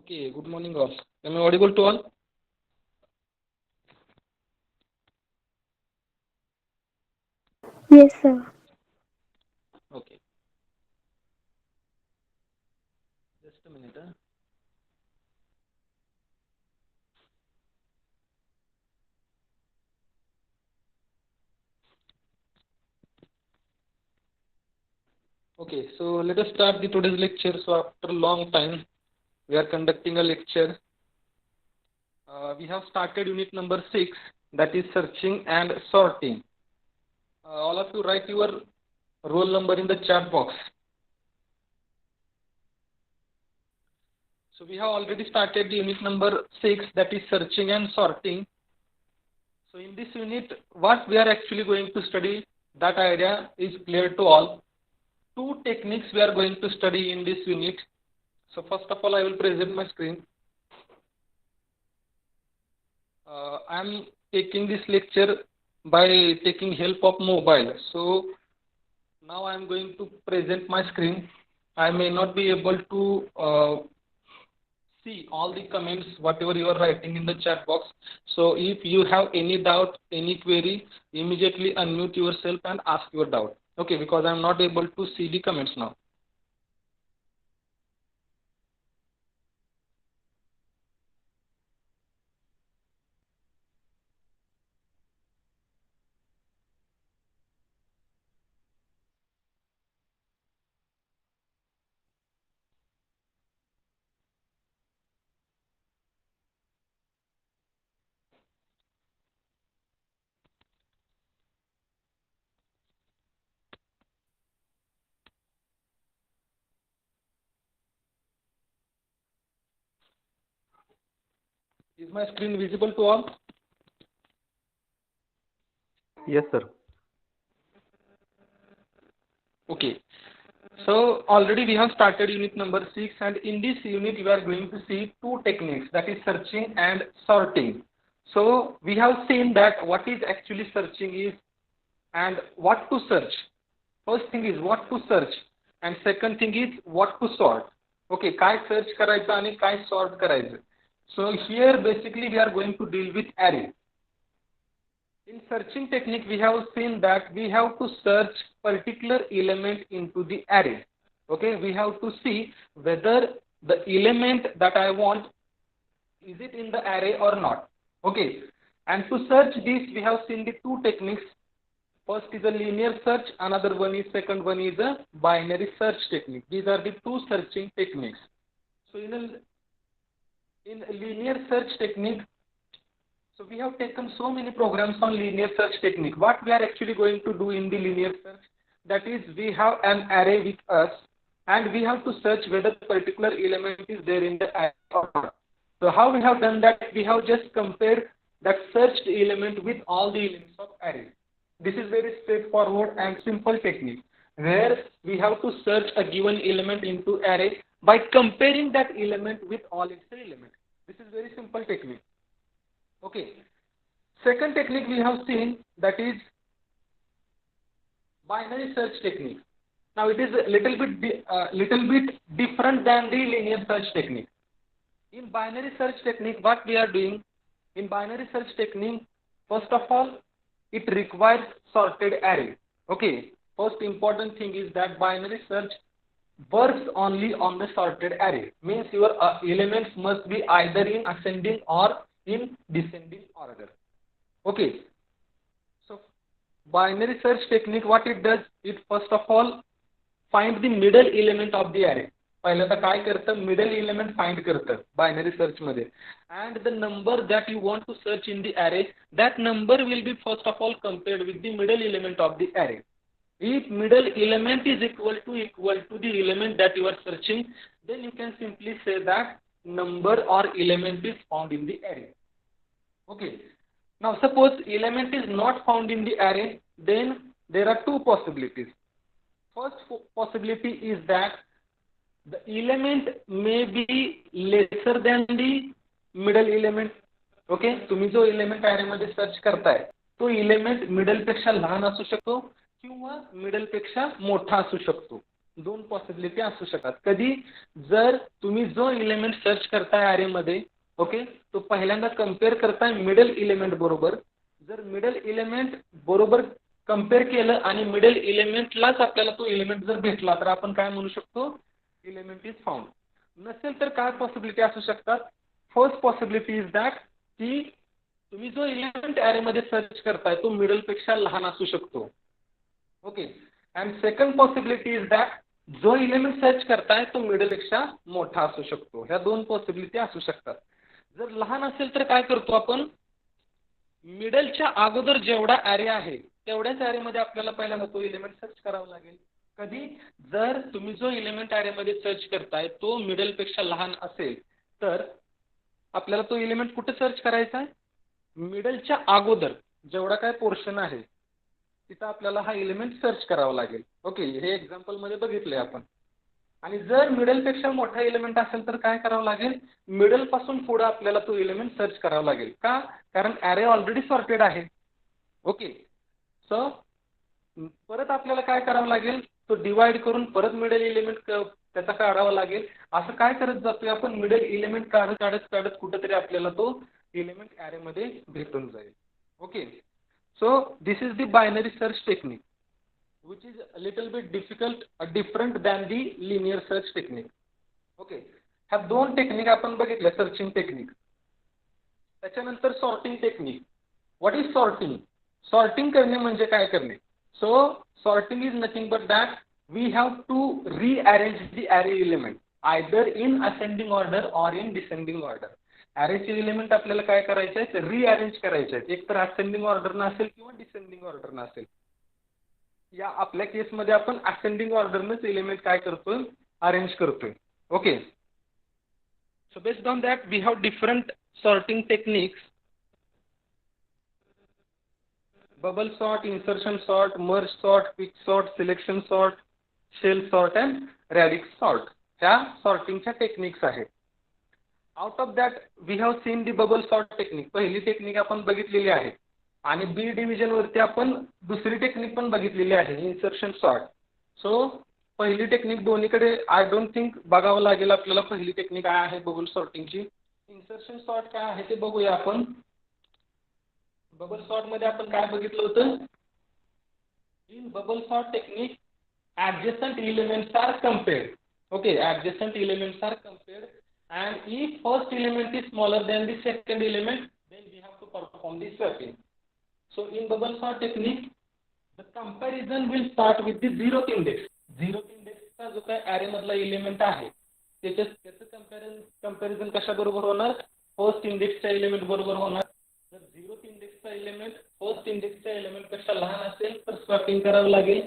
Okay, good morning all. Am I audible to all? Yes, sir. Okay, just a minute. Okay, so let us start the today's lecture. So after a long time, we are conducting a lecture. We have started unit number 6, that is searching and sorting. All of you write your roll number in the chat box. So we have already started the unit number 6, that is searching and sorting. So in this unit, what we are actually going to study, that idea is clear to all. Two techniques we are going to study in this unit. So first of all, I will present my screen. I am taking this lecture by taking help of mobile. So now I am going to present my screen. I may not be able to see all the comments, whatever you are writing in the chat box. So if you have any doubt, any query, immediately unmute yourself and ask your doubt. Okay, because I am not able to see the comments now. Is my screen visible to all? Yes, sir. Okay. So already we have started unit number 6, and in this unit we are going to see two techniques, that is searching and sorting. So we have seen that what is actually searching is and what to search. First thing is what to search and second thing is what to sort. Okay, काय search करायचं आणि काय sort करायचं. So here basically we are going to deal with array. In searching technique, we have seen that we have to search particular element into the array. Okay, we have to see whether the element that I want, is it in the array or not. Okay, and to search this, we have seen the two techniques. First is a linear search, another one is second one is a binary search technique. These are the two searching techniques. So in a linear search technique, so we have taken so many programs on linear search technique. What we are actually going to do in the linear search, that is we have an array with us and we have to search whether particular element is there in the array or not. So how we have done that? We have just compared that searched element with all the elements of array. This is very straightforward and simple technique where we have to search a given element into array by comparing that element with all its elements. This is very simple technique. Okay. Second technique we have seen, that is binary search technique. Now it is a little bit different than the linear search technique. In binary search technique, what we are doing in binary search technique, first of all, it requires sorted array. Okay. First important thing is that binary search works only on the sorted array. Means your elements must be either in ascending or in descending order. Okay. So binary search technique, what it does, it first of all find the middle element of the array. पहिल्यांदा काय करतं, middle element find करतं binary search मध्ये, and the number that you want to search in the array, that number will be first of all compared with the middle element of the array. If middle element is equal to the element that you are searching, then you can simply say that number or element is found in the array. Okay. Now suppose element is not found in the array, then there are two possibilities. First possibility is that the element may be lesser than the middle element. Okay, तुम्ही जो element array मध्ये search करताय तो element middle पेक्षा लहान असू शकतो किंवा middle पेक्षा मोठा असू शकतो. दोन पॉसिबिलिटी असू शकतात. कधी जर तुम्ही जो इलेमेंट सर्च करताय अरेमध्ये, ओके, तो पहिल्यांदा कम्पेअर करताय मिडल इलेमेंट बरोबर. जर मिडल इलेमेंट बरोबर कम्पेअर केलं आणि मिडल इलेमेंटलाच आपल्याला तो इलेमेंट जर भेटला तर आपण काय म्हणू शकतो, इलेमेंट इज फाउंड. नसेल तर काय पॉसिबिलिटी असू शकतात. फर्स्ट पॉसिबिलिटी इज दॅट की तुम्ही जो इलेमेंट अरेमध्ये सर्च करताय तो मिडल पेक्षा लहान असू शकतो. Okay, and second possibility is that जो इलेमेंट सर्च करताय तो मिडल पेक्षा मोठा असू शकतो. ह्या दोन पॉसिबिलिटी असू शकतात. जर लहान असेल तर काय करतो आपण, मिडलच्या अगोदर जेवढा ॲरे आहे तेवढ्याच ॲरेमध्ये आपल्याला पहिल्यांदा तो इलेमेंट सर्च करावा लागेल. कधी जर तुम्ही जो इलेमेंट ॲरेमध्ये सर्च करताय तो मिडल पेक्षा लहान असेल तर आपल्याला तो इलेमेंट कुठे सर्च करायचा आहे, मिडलच्या अगोदर जेवढा काय पोर्शन आहे तिथं आपल्याला हा एलिमेंट सर्च करावा लागेल. ओके, हे एक्झाम्पल मध्ये बघितले आपण. आणि जर मिडल पेक्षा मोठा एलिमेंट असेल तर काय करावं लागेल, मिडल पासून पुढे आपल्याला तो एलिमेंट सर्च करावा लागेल. का, कारण ॲरे ऑलरेडी सॉर्टेड आहे. ओके, सो परत आपल्याला काय करावं लागेल, तो डिवाइड करून परत मिडल एलिमेंट त्याचा काढावा लागेल. असं काय करत जातोय आपण, मिडल एलिमेंट काढत काढत काढत कुठेतरी आपल्याला तो एलिमेंट ॲरेमध्ये भेटून जाईल. Okay, so this is the binary search technique which is a little bit different than the linear search technique. Okay, ह्या दोन टेक्निक आपण बघितल्या, सर्चिंग टेक्निक. त्याच्यानंतर sorting technique. What is sorting, sorting करणे म्हणजे काय करणे. So sorting is nothing but that we have to rearrange the array element either in ascending order और इन डिसेंडिंग ऑर्डर. ॲरेचे एलिमेंट आपल्याला काय करायचे आहेत, रीअरेंज करायचे आहेत. एक तर असेंडिंग ऑर्डर नसेल किंवा डिसेंडिंग ऑर्डर नसेल. या आपल्या केसमध्ये आपण असेंडिंग ऑर्डरनेच एलिमेंट काय करतोय, अरेंज करतोय. Okay, so based on that we have different sorting techniques. Bubble sort, insertion sort, merge sort, quick sort, selection sort, shell sort and radix sort. ह्या सॉर्टिंगच्या टेक्निक्स आहेत. Out of that we have seen the bubble sort technique. पहिली technique आपण बघितलेली आहे. आणि बी division वरती आपण दुसरी टेक्निक पण बघितलेली आहे, इन्सर्शन सॉर्ट. सो पहिली टेक्निक दोन्हीकडे आय डोंट थिंक बघावं लागेल आपल्याला. पहिली टेक्निक काय आहे बबल सॉर्टिंगची. इन्सर्शन सॉर्ट काय आहे ते बघूया आपण. बबल सॉर्ट मध्ये आपण काय बघितलं होतं, in bubble sort technique adjacent elements are compared. Okay, adjacent elements are compared, and if first element is smaller than the second element, then we have to perform the swapping. So in bubble sort technique, the comparison will start with the zeroth index. Zeroth index चा जो काय array मधला element आहे त्याचं comparison कशा बरोबर होणार, first इंडेक्सच्या एलिमेंट बरोबर होणार. जर झिरोथ इंडेक्सचा एलिमेंट फर्स्ट इंडेक्सच्या एलिमेंट पेक्षा लहान असेल तर स्वॅपिंग करावं लागेल.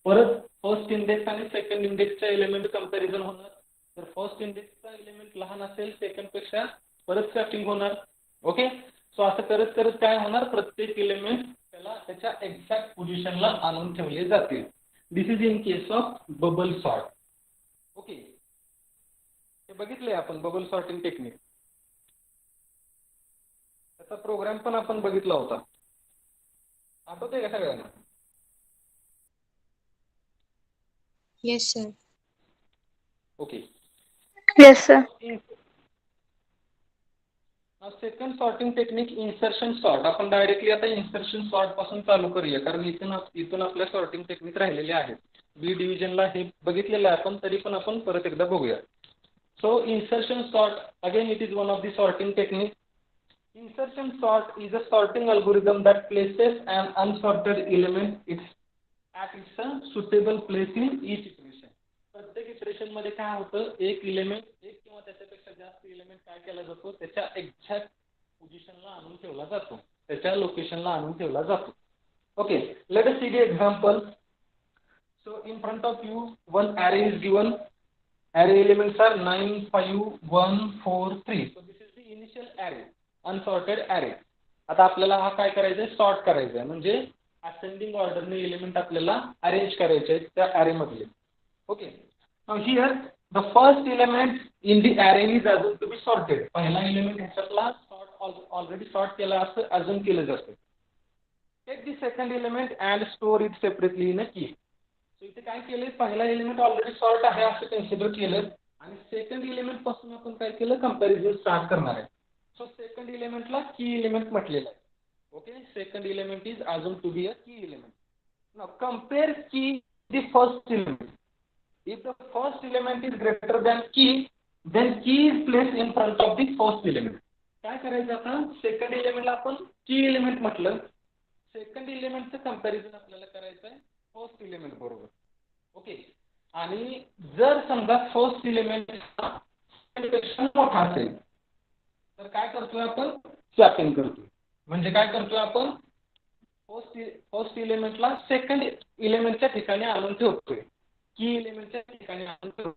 परत फर्स्ट इंडेक्स आणि सेकंड इंडेक्सच्या एलिमेंट कंपॅरिझन होणार. जर फर्स्ट इंडेक्सचा एलिमेंट लहान असेल सेकंड पेक्षा परत स्वॅपिंग होणार. ओके, सो असं करत करत काय होणार, प्रत्येक एलिमेंट त्याला त्याच्या एक्झॅक्ट पोझिशनला आणून ठेवले जातील. This is in case of bubble sort. Okay, हे बघितले आपण बबल सॉर्टिंग टेक्निक. त्याचा प्रोग्राम पण आपण बघितला होता, आठवतंय का सगळ्यांना. Yes, sir. Okay. Yes, sir. Now second sorting technique, insertion sort. आपण डायरेक्टली आता इन्सर्शन सॉर्ट पासून चालू करूया, कारण इथून आपल्या सॉर्टिंग टेक्निक राहिलेले आहेत. बी डिव्हिजनला हे बघितलेलं आहे आपण, तरी पण आपण परत एकदा बघूया. So insertion sort, again it is one of the sorting technique. Insertion sort is a sorting algorithm that places an unsorted element at its suitable place in each iteration. प्रत्येक इटरेशन मध्ये काय होतं, एक इलेमेंट एक किंवा त्याच्यापेक्षा जास्त element काय केला जातो, त्याच्या एक्झॅक्ट पोझिशनला आणून ठेवला जातो, त्याच्या लोकेशनला आणून ठेवला जातो. Okay, let us see the example. So in front of you one array is given. Array elements are 9, 5, 1, 4, 3. So this is the initial array, unsorted array. आता आपल्याला हा काय करायचा आहे, सॉर्ट करायचा आहे, म्हणजे असेंडिंग ऑर्डरने एलिमेंट आपल्याला अरेंज करायचे आहेत त्या ॲरे मधले. Okay, now here the first element in the array is अजून टू बी सॉर्टेड. पहिला एलिमेंट ह्याच्यातला ऑलरेडी सॉर्ट केला असं अजून केलं जातं. Take the second element and store it separately in a key. So इथे काय केलंय, पहिला एलिमेंट ऑलरेडी सॉर्ट आहे असं कन्सिडर केलं आणि सेकंड एलिमेंट पासून आपण काय केलं, कंपॅरिझन स्टार्ट करणार आहे. सो सेकंड एलिमेंटला की एलिमेंट म्हटलेलं आहे. ओके, सेकंड एलिमेंट इज अजून to be a key element. Now compare की the first element. If the first element is greater than key, then key is placed in front of the first element. काय करायचं आता, second एलिमेंटला आपण की element म्हटलं, second एलिमेंटचं comparison आपल्याला करायचं आहे फर्स्ट एलिमेंट बरोबर. ओके, आणि जर समजा फर्स्ट एलिमेंट पेक्षा मोठा असेल तर काय करतोय आपण, स्वॅपिंग करतोय. म्हणजे काय करतोय आपण, फर्स्ट एलिमेंटला सेकंड एलिमेंटच्या ठिकाणी आणून ठेवतोय, की एलिमेंटच्या ठिकाणी आणून ठेवतोय.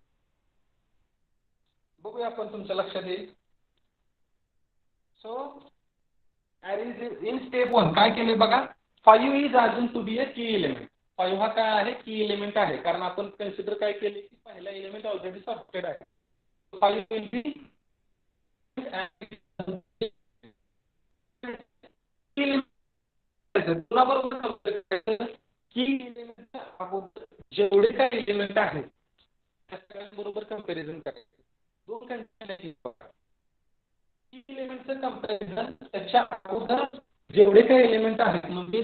बघूया आपण, तुमच्या लक्षात येईल. सो इन स्टेप 1 काय केले बघा, 5 इज अजून to be a key element. 5 हा काय आहे, की एलिमेंट आहे, कारण आपण कन्सिडर काय केले की पहिला एलिमेंट ऑलरेडी सॉर्टेड आहे. 5 विल बी की एलिमेंटच्या अगोदर जेवढे काही एलिमेंट आहेत त्या सगळ्यांबरोबर कंपॅरिझन करायचं. दोन कंडिशन आहेत. की एलिमेंटचं कंपॅरिझन त्याच्या अगोदर जेवढे काही एलिमेंट आहेत, म्हणजे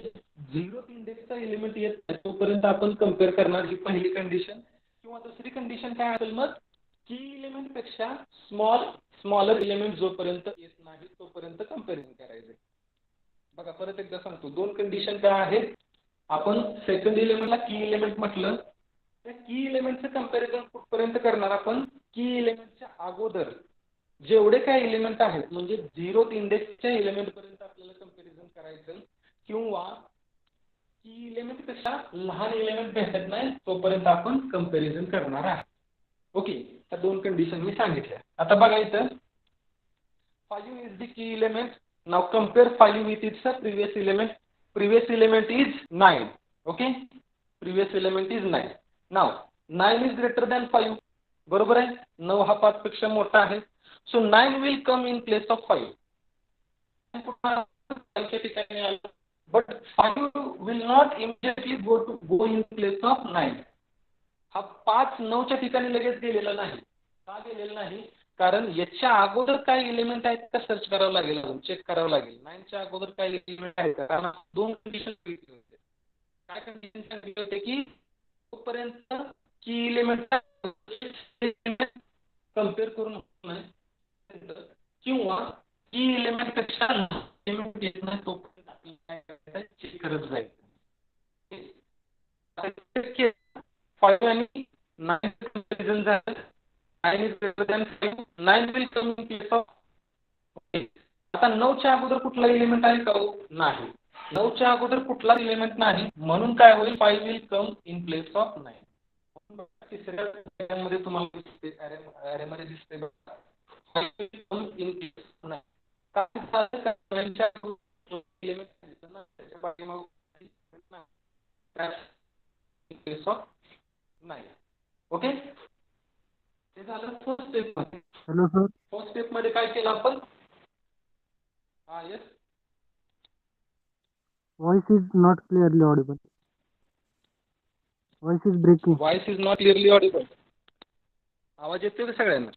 0th इंडेक्सचा एलिमेंट येत नाही तोपर्यंत आपण कंपेअर करणार, ही पहिली कंडिशन. किंवा दुसरी कंडिशन काय असेल, मग की एलिमेंट पेक्षा स्मॉलर एलिमेंट जोपर्यंत येत नाही तोपर्यंत कंपॅरिझन करायचं. बघा परत एकदा सांगतो, दोन कंडिशन काय आहेत. आपण सेकंड एलिमेंटला की एलिमेंट म्हटलं, त्या की एलिमेंटचं कंपॅरिझन कुठपर्यंत करणार आपण, की एलिमेंटच्या अगोदर जेवढे काही एलिमेंट आहेत, म्हणजे 0th इंडेक्सच्या एलिमेंट पर्यंत आपल्याला कंपॅरिझन करायचं. किंवा की एलिमेंट पेक्षा लहान एलिमेंट भेटत नाही तोपर्यंत आपण कंपॅरिझन करणार आहे. ओके, त्या दोन कंडिशन मी सांगितल्या. आता बघा इथं 5 is the key element. Now compare 5 with its previous element. Previous element is 9. Okay, previous element is 9. Now 9 is greater than 5. बरोबर आहे, 9 हा 5 पेक्षा मोठा आहे. So 9 will come in place of 5. But 5 will not immediately go in place of 9. हा 5 9च्या ठिकाणी लगेच गेलेला नाही. का गेलेला नाही, कारण याच्या अगोदर काय एलिमेंट आहेत का सर्च करावं लागेल, चेक करावं लागेल. 9च्या अगोदर काय एलिमेंट आहेत का, कारण दोन कंडिशन सांगितले होते. काय कंडिशन सांगितले होते की तोपर्यंत की एलिमेंट कम्पेअर करून नाही, किंवा की एलिमेंट पेक्षा एलिमेंट येत नाही तोपर्यंत आपल्याला काय करायचं, चेक करत जायचं. 5 आणि 9 कंपॅरिझन झालं. 9 is greater than 5. 9 will come in place of. Okay. आता 9च्या अगोदर कुठला एलिमेंट आहे का, नाही. 9च्या अगोदर कुठला एलिमेंट नाही, म्हणून काय होईल, 5 will come in place of 9. तिसऱ्या मध्ये तुम्हाला दिसते, अरे मध्ये दिसते बघा, 5 will come in place of 9. Element ना त्याच्या पाठीमागे in place of 9. ओके, हे झालं फर्स्ट स्टेप मध्ये. Hello sir. फर्स्ट स्टेप मध्ये काय केलं आपण, yes, Voice is not clearly audible. Voice is breaking. Voice is not clearly audible. आवाज येतोय का सगळ्यांना?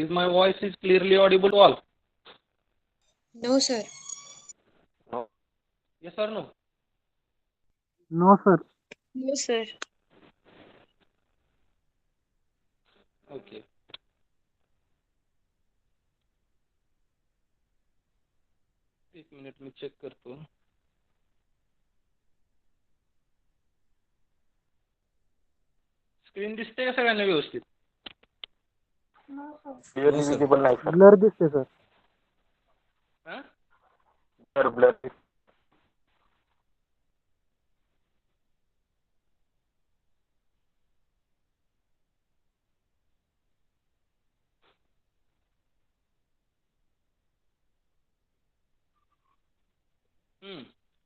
Is my voice is clearly audible to all? No, sir. Yes or no? No sir. No, sir. Okay, एक minute मी check करतो. Screen दिसते का सगळ्यांना व्यवस्थित? क्लिअरली विजिबल नाही सर. ब्लर दिसते सर. Sir blur.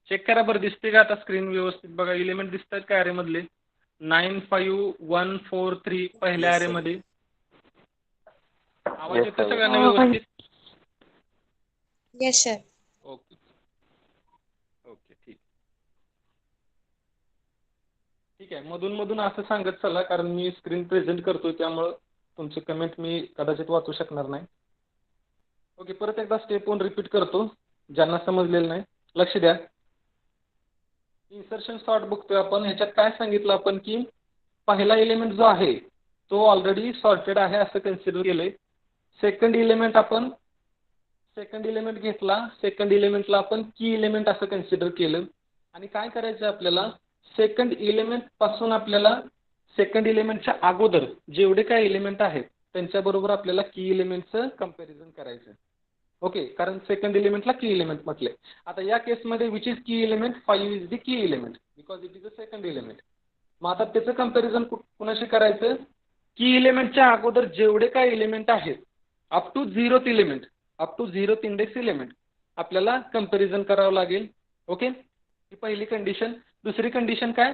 चेक करा बरं, दिसते का आता स्क्रीन व्यवस्थित? बघा एलिमेंट दिसतात का अरे मधले, 9 5 1 4 3 पहिल्या Yes, अरे sir. मध्ये. आवाज Yes, येतो sir. सगळ्यांना व्यवस्थित? Yes, sir. ओके, ठीक आहे, मधून मधून असं सांगत चला, कारण मी स्क्रीन प्रेझेंट करतोय त्यामुळं तुमचे कमेंट मी कदाचित वाचू शकणार नाही. ओके, परत एकदा स्टेप 1 रिपीट करतो ज्यांना समजलेलं नाही. लक्ष द्या. इन्सर्शन सॉर्ट बघतोय आपण. ह्याच्यात काय सांगितलं आपण की पहिला एलिमेंट जो आहे तो ऑलरेडी सॉर्टेड आहे असं कन्सिडर केलंय. सेकंड एलिमेंट घेतला. सेकंड एलिमेंटला आपण की एलिमेंट असं कन्सिडर केलं. आणि काय करायचं आपल्याला, सेकंड एलिमेंट पासून आपल्याला सेकंड एलिमेंटच्या अगोदर जेवढे काय एलिमेंट आहेत त्यांच्याबरोबर आपल्याला की एलिमेंटचं कंपॅरिझन करायचं. ओके, कारण सेकंड एलिमेंटला की एलिमेंट म्हटले. आता या केसमध्ये विच इज की element, 5 is the key element because it is a second element. मग आता त्याचं कंपॅरिझन कुणाशी करायचं, की एलिमेंटच्या अगोदर जेवढे काय एलिमेंट आहेत up to 0th index element आपल्याला कंपॅरिझन करावं लागेल. ओके, ही पहिली कंडिशन. दुसरी कंडिशन काय,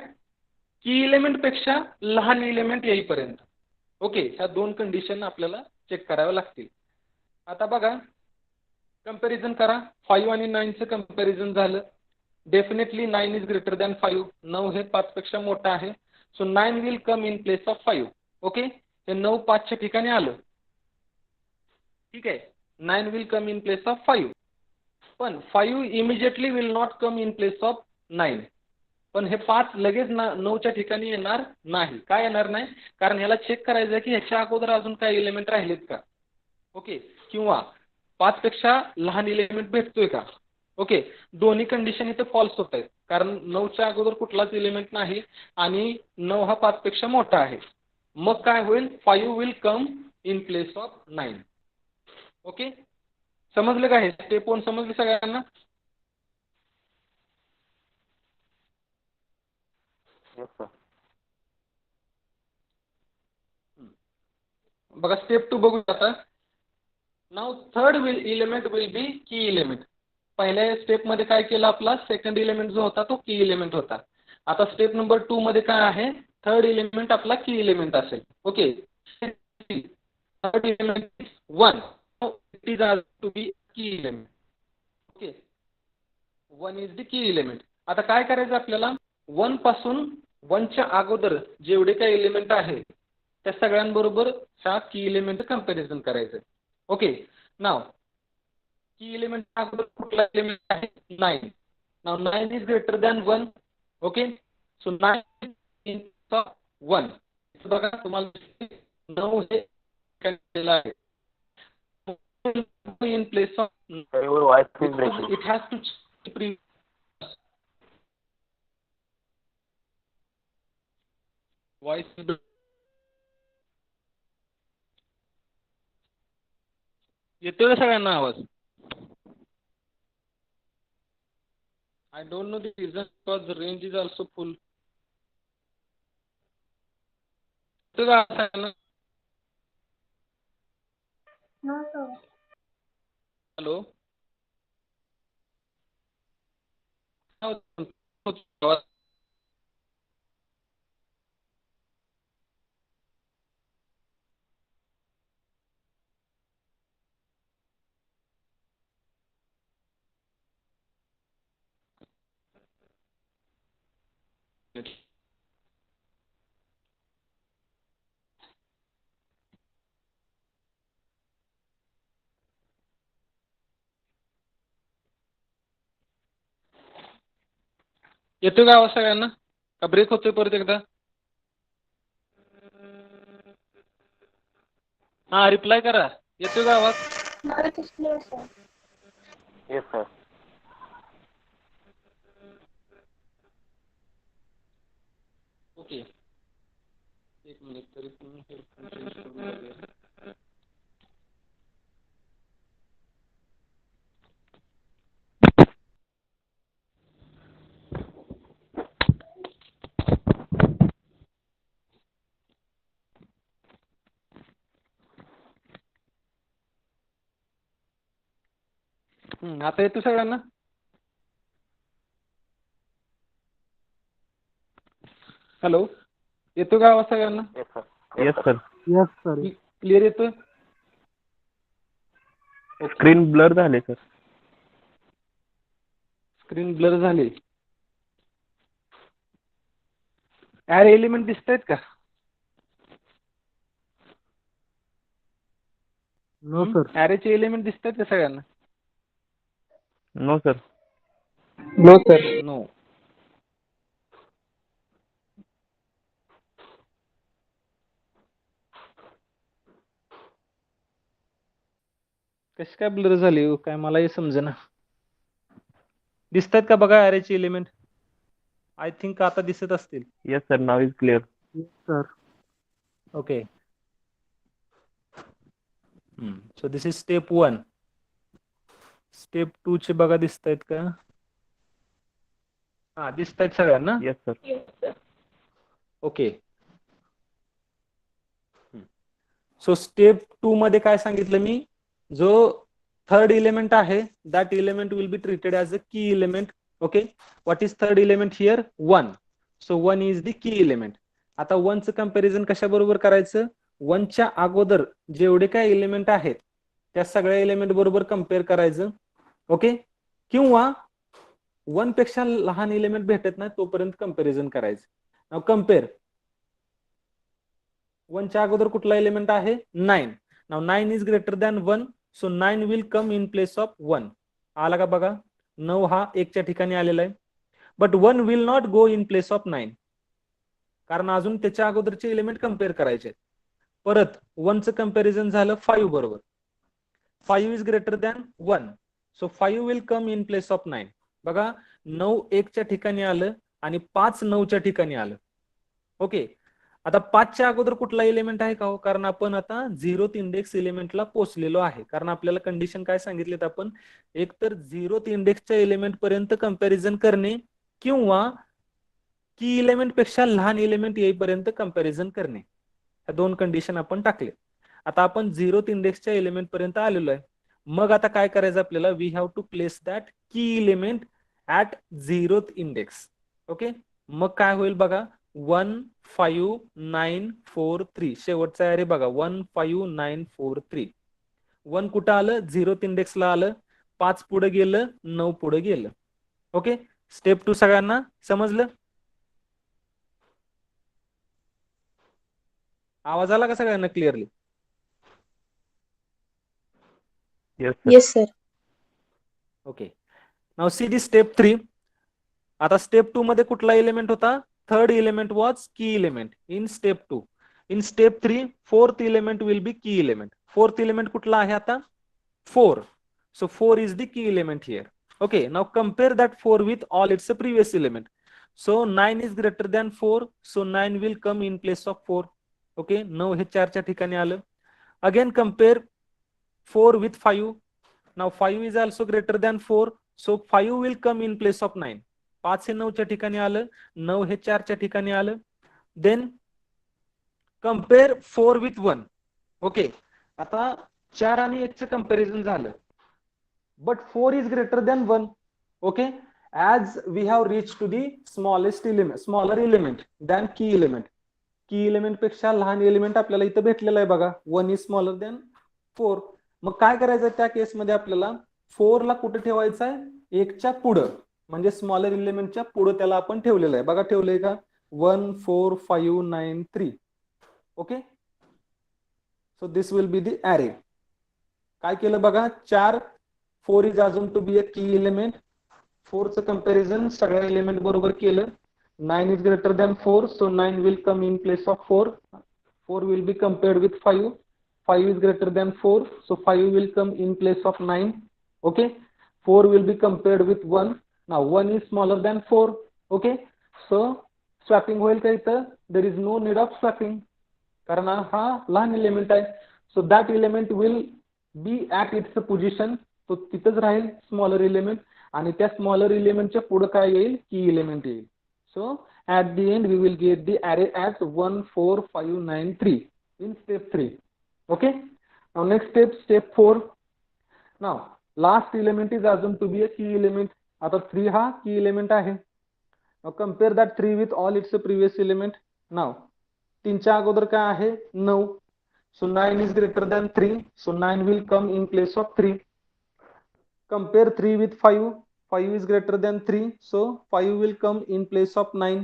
की एलिमेंटपेक्षा लहान एलिमेंट येईपर्यंत. ओके, ह्या 2 कंडिशन आपल्याला चेक कराव्या लागतील. आता बघा, कंपॅरिझन करा. 5 आणि 9चं कंपॅरिझन झालं. Definitely 9 is greater than 5. 9 हे 5 पेक्षा मोठं आहे. So 9 will come in place of 5. Okay, हे 9 5च्या ठिकाणी आलं. ठीक आहे, 9 will come in place of 5. पण 5 immediately will not come in place of 9. पण हे 5 लगेच 9च्या ठिकाणी येणार नाही. काय येणार नाही, कारण ह्याला चेक करायचं आहे की ह्याच्या अगोदर अजून काही एलिमेंट राहिलेत का. ओके, किंवा 5 पेक्षा लहान एलिमेंट भेटतोय का. ओके, दोन्ही कंडिशन इथे फॉल्स होत आहेत, कारण 9च्या अगोदर कुठलाच एलिमेंट नाही आणि 9 हा 5 पेक्षा मोठा आहे. मग काय होईल, 5 will come in place of 9. Okay, समजलं का हे स्टेप 1 समजलं सगळ्यांना. Yes sir. बघा स्टेप 2 बघू आता. Now third element will be key element. पहिल्या स्टेपमध्ये काय केलं, आपला सेकंड एलिमेंट जो होता तो की एलिमेंट होता. आता स्टेप नंबर 2 मध्ये काय आहे, थर्ड एलिमेंट आपला की एलिमेंट असेल. Okay, third element 1, it is to be key element. Okay, 1 is the key element. आता काय करायचं आपल्याला, 1 पासून 1च्या अगोदर जेवढे काही एलिमेंट आहे त्या सगळ्यांबरोबर ह्या की एलिमेंटचं कंपॅरिझन करायचं. ओके, नाव की एलिमेंट अगोदर कुठला एलिमेंट आहे, 9. Now 9 is greater than 1. Okay, so 9 in 1. बघा तुम्हाला 9 हे केलेलं आहे. In place of Your voice is breaking. It has to voice. येतोय का सगळ्यांना आवाज. I don't know the reason because the range is also full. येतोय का सगळ्यांना. हॅलो. येतोय का आवाज सगळ्यांना, का ब्रेक होतोय परत एकदा. हा, रिप्लाय करा. येतोय का आवाज. Yes sir. ओके, एक मिनिट तरी पण हेडफोन चेंज करून बघूया. आता येतो सगळ्यांना. हॅलो, येतो का आवाज सगळ्यांना. Yes sir. Yes sir. Yes sir. Clear येतोय. स्क्रीन ब्लर झाले सर. स्क्रीन ब्लर झाली. ॲरे एलिमेंट दिसत आहेत का? No sir. ॲरेचे एलिमेंट दिसत आहेत का सगळ्यांना? No sir. No sir. No. कशी काय ब्लर झाली हो? काय मलाही समजेना. दिसत आहेत का बघा ॲरेचे एलिमेंट? आय थिंक आता दिसत असतील. Yes sir, now is clear. Yes, sir. Okay. So this is step 1. Step 2 चे बघा दिसत आहेत का? हा, दिसत आहेत सगळ्यांना? Yes sir. Okay. So step 2 मध्ये काय सांगितलं मी? जो थर्ड एलिमेंट आहे that element will be treated as a key element. Okay. What is third element here? 1. So 1 is the key element. आता 1चं कंपॅरिझन कशा बरोबर करायचं? 1च्या अगोदर जेवढे काय एलिमेंट आहेत त्या सगळ्या एलिमेंट बरोबर कम्पेअर करायचं. ओके. किंवा 1 पेक्षा लहान एलिमेंट भेटत नाही तोपर्यंत कंपॅरिझन करायचं. Now compare. 1च्या अगोदर कुठला एलिमेंट आहे? 9. Now 9 is greater than 1. So 9 will come in place of 1. आला का बघा? 9 हा 1च्या ठिकाणी आलेला आहे. But 1 will not go in place of 9. कारण अजून त्याच्या अगोदरचे एलिमेंट कम्पेअर करायचे आहेत. परत 1चं कंपॅरिझन झालं 5 बरोबर. 5 is greater than 1. So 5 will come in place of 9. बघा, 9 1च्या ठिकाणी आलं आणि 5 9च्या ठिकाणी आलं. ओके. आता 5च्या अगोदर कुठला एलिमेंट आहे का हो? कारण आपण आता 0th इंडेक्स एलिमेंटला पोहोचलेलो आहे. कारण आपल्याला कंडिशन काय सांगितलीत आपण? एक तर 0th इंडेक्सच्या एलिमेंट पर्यंत कंपॅरिझन करणे किंवा की एलिमेंट पेक्षा लहान एलिमेंट येईपर्यंत कंपॅरिझन करणे. ह्या 2 कंडिशन आपण टाकले. आता आपण 0th इंडेक्सच्या एलिमेंट पर्यंत आलेलो आहे. मग आता काय करायचं आपल्याला? We have to place that key element at 0th index. Okay. मग काय होईल बघा? 1 5 9 4 3. शेवटचा ॲरे बघा, 1 5 9 4 3. 1 कुठं आलं? 0th इंडेक्सला आलं. 5 पुढे गेलं, 9 पुढे गेलं. ओके. स्टेप 2 सगळ्यांना समजलं? आवाज आला का सगळ्यांना clearly? Yes sir. Yes, sir. Okay. Now see the step 3. आता स्टेप 2 मध्ये कुठला एलिमेंट होता? Third element was key element in step 2. In step 3 fourth element will be key element. Fourth element कुठला आहे आता? 4. So 4 is the key element here. Okay. Now compare that 4 with all its previous element. So 9 is greater than 4. So 9 will come in place of 4. Okay. 9 हे 4च्या ठिकाणी आलं. Again compare 4 with 5. Now 5 is also greater than 4. So 5 will come in place of 9. 5 हे 9च्या ठिकाणी आलं. 9 हे 4च्या ठिकाणी आलं. Then compare 4 with 1. Okay. आता 4 आणि 1चं कंपॅरिझन झालं. But 4 is greater than 1. Okay. As we have reached to the smallest element, smaller element than key element. की एलिमेंट पेक्षा लहान एलिमेंट आपल्याला इथं भेटलेलं आहे बघा. 1 इज स्मॉलर दॅन 4. मग काय करायचं त्या केसमध्ये आपल्याला? 4 ला कुठे ठेवायचं आहे? 1च्या पुढं, म्हणजे स्मॉलर एलिमेंटच्या पुढं त्याला आपण ठेवलेलं आहे. बघा ठेवलंय का? 1 4 5 9 3. Okay. So this will be the array. काय केलं बघा? 4 4 इज अजून to be a key element. 4चं comparison सगळ्या एलिमेंट बरोबर केलं. 9 is greater than 4, so 9 will come in place of 4. 4 will be compared with 5. 5 is greater than 4, so 5 will come in place of 9. Okay. 4 will be compared with 1. Now 1 is smaller than 4. Okay. So swapping होईल का इथं? There is no need of swapping. कारण हा लहान element आहे. So that element will be at its position. तो तिथंच राहील स्मॉलर एलिमेंट, आणि त्या स्मॉलर एलिमेंटच्या पुढे काय येईल? की एलिमेंट येईल. So at the end we will get the array as 1 4 5 9 3 in step 3. Okay. Now next step, step 4. Now last element is assumed to be a key element. आता 3 हा key element आहे. Now compare that 3 with all its previous element. Now 3च्या अगोदर काय आहे? 9. So 9 is greater than 3. So 9 will come in place of 3. Compare 3 with 5. 5 is greater than 3. So 5 will come in place of 9.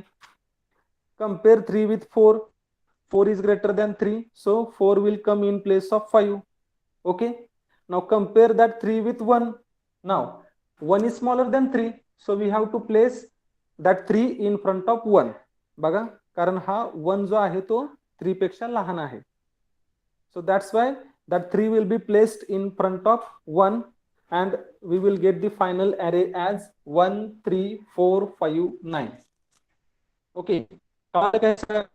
compare 3 with 4. 4 is greater than 3, so 4 will come in place of 5. Okay, now compare that 3 with 1. Now 1 is smaller than 3, so we have to place that 3 in front of 1. बघा, कारण हा 1 जो आहे तो 3 पेक्षा लहान आहे. So that's why that 3 will be placed in front of 1 and we will get the final array as 1, 3, 4, 5, 9. Okay. Yes, sir.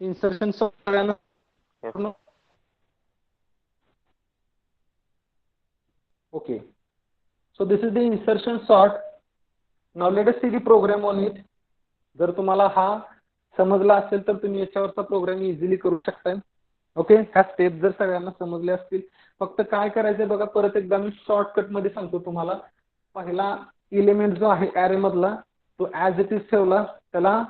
Insertion sort. Yes. Okay. So this is the insertion sort. Now let us see the program on it. जर तुम्हाला हा समजला असेल तर तुम्ही याच्यावरचा programme easily करू शकता. Okay, ह्या स्टेप जर सगळ्यांना समजले असतील, फक्त काय करायचंय बघा, परत एकदा मी शॉर्टकट मध्ये सांगतो तुम्हाला. पहिला इलिमेंट जो आहे ऍरे मधला तो ऍज इट इज ठेवला, त्याला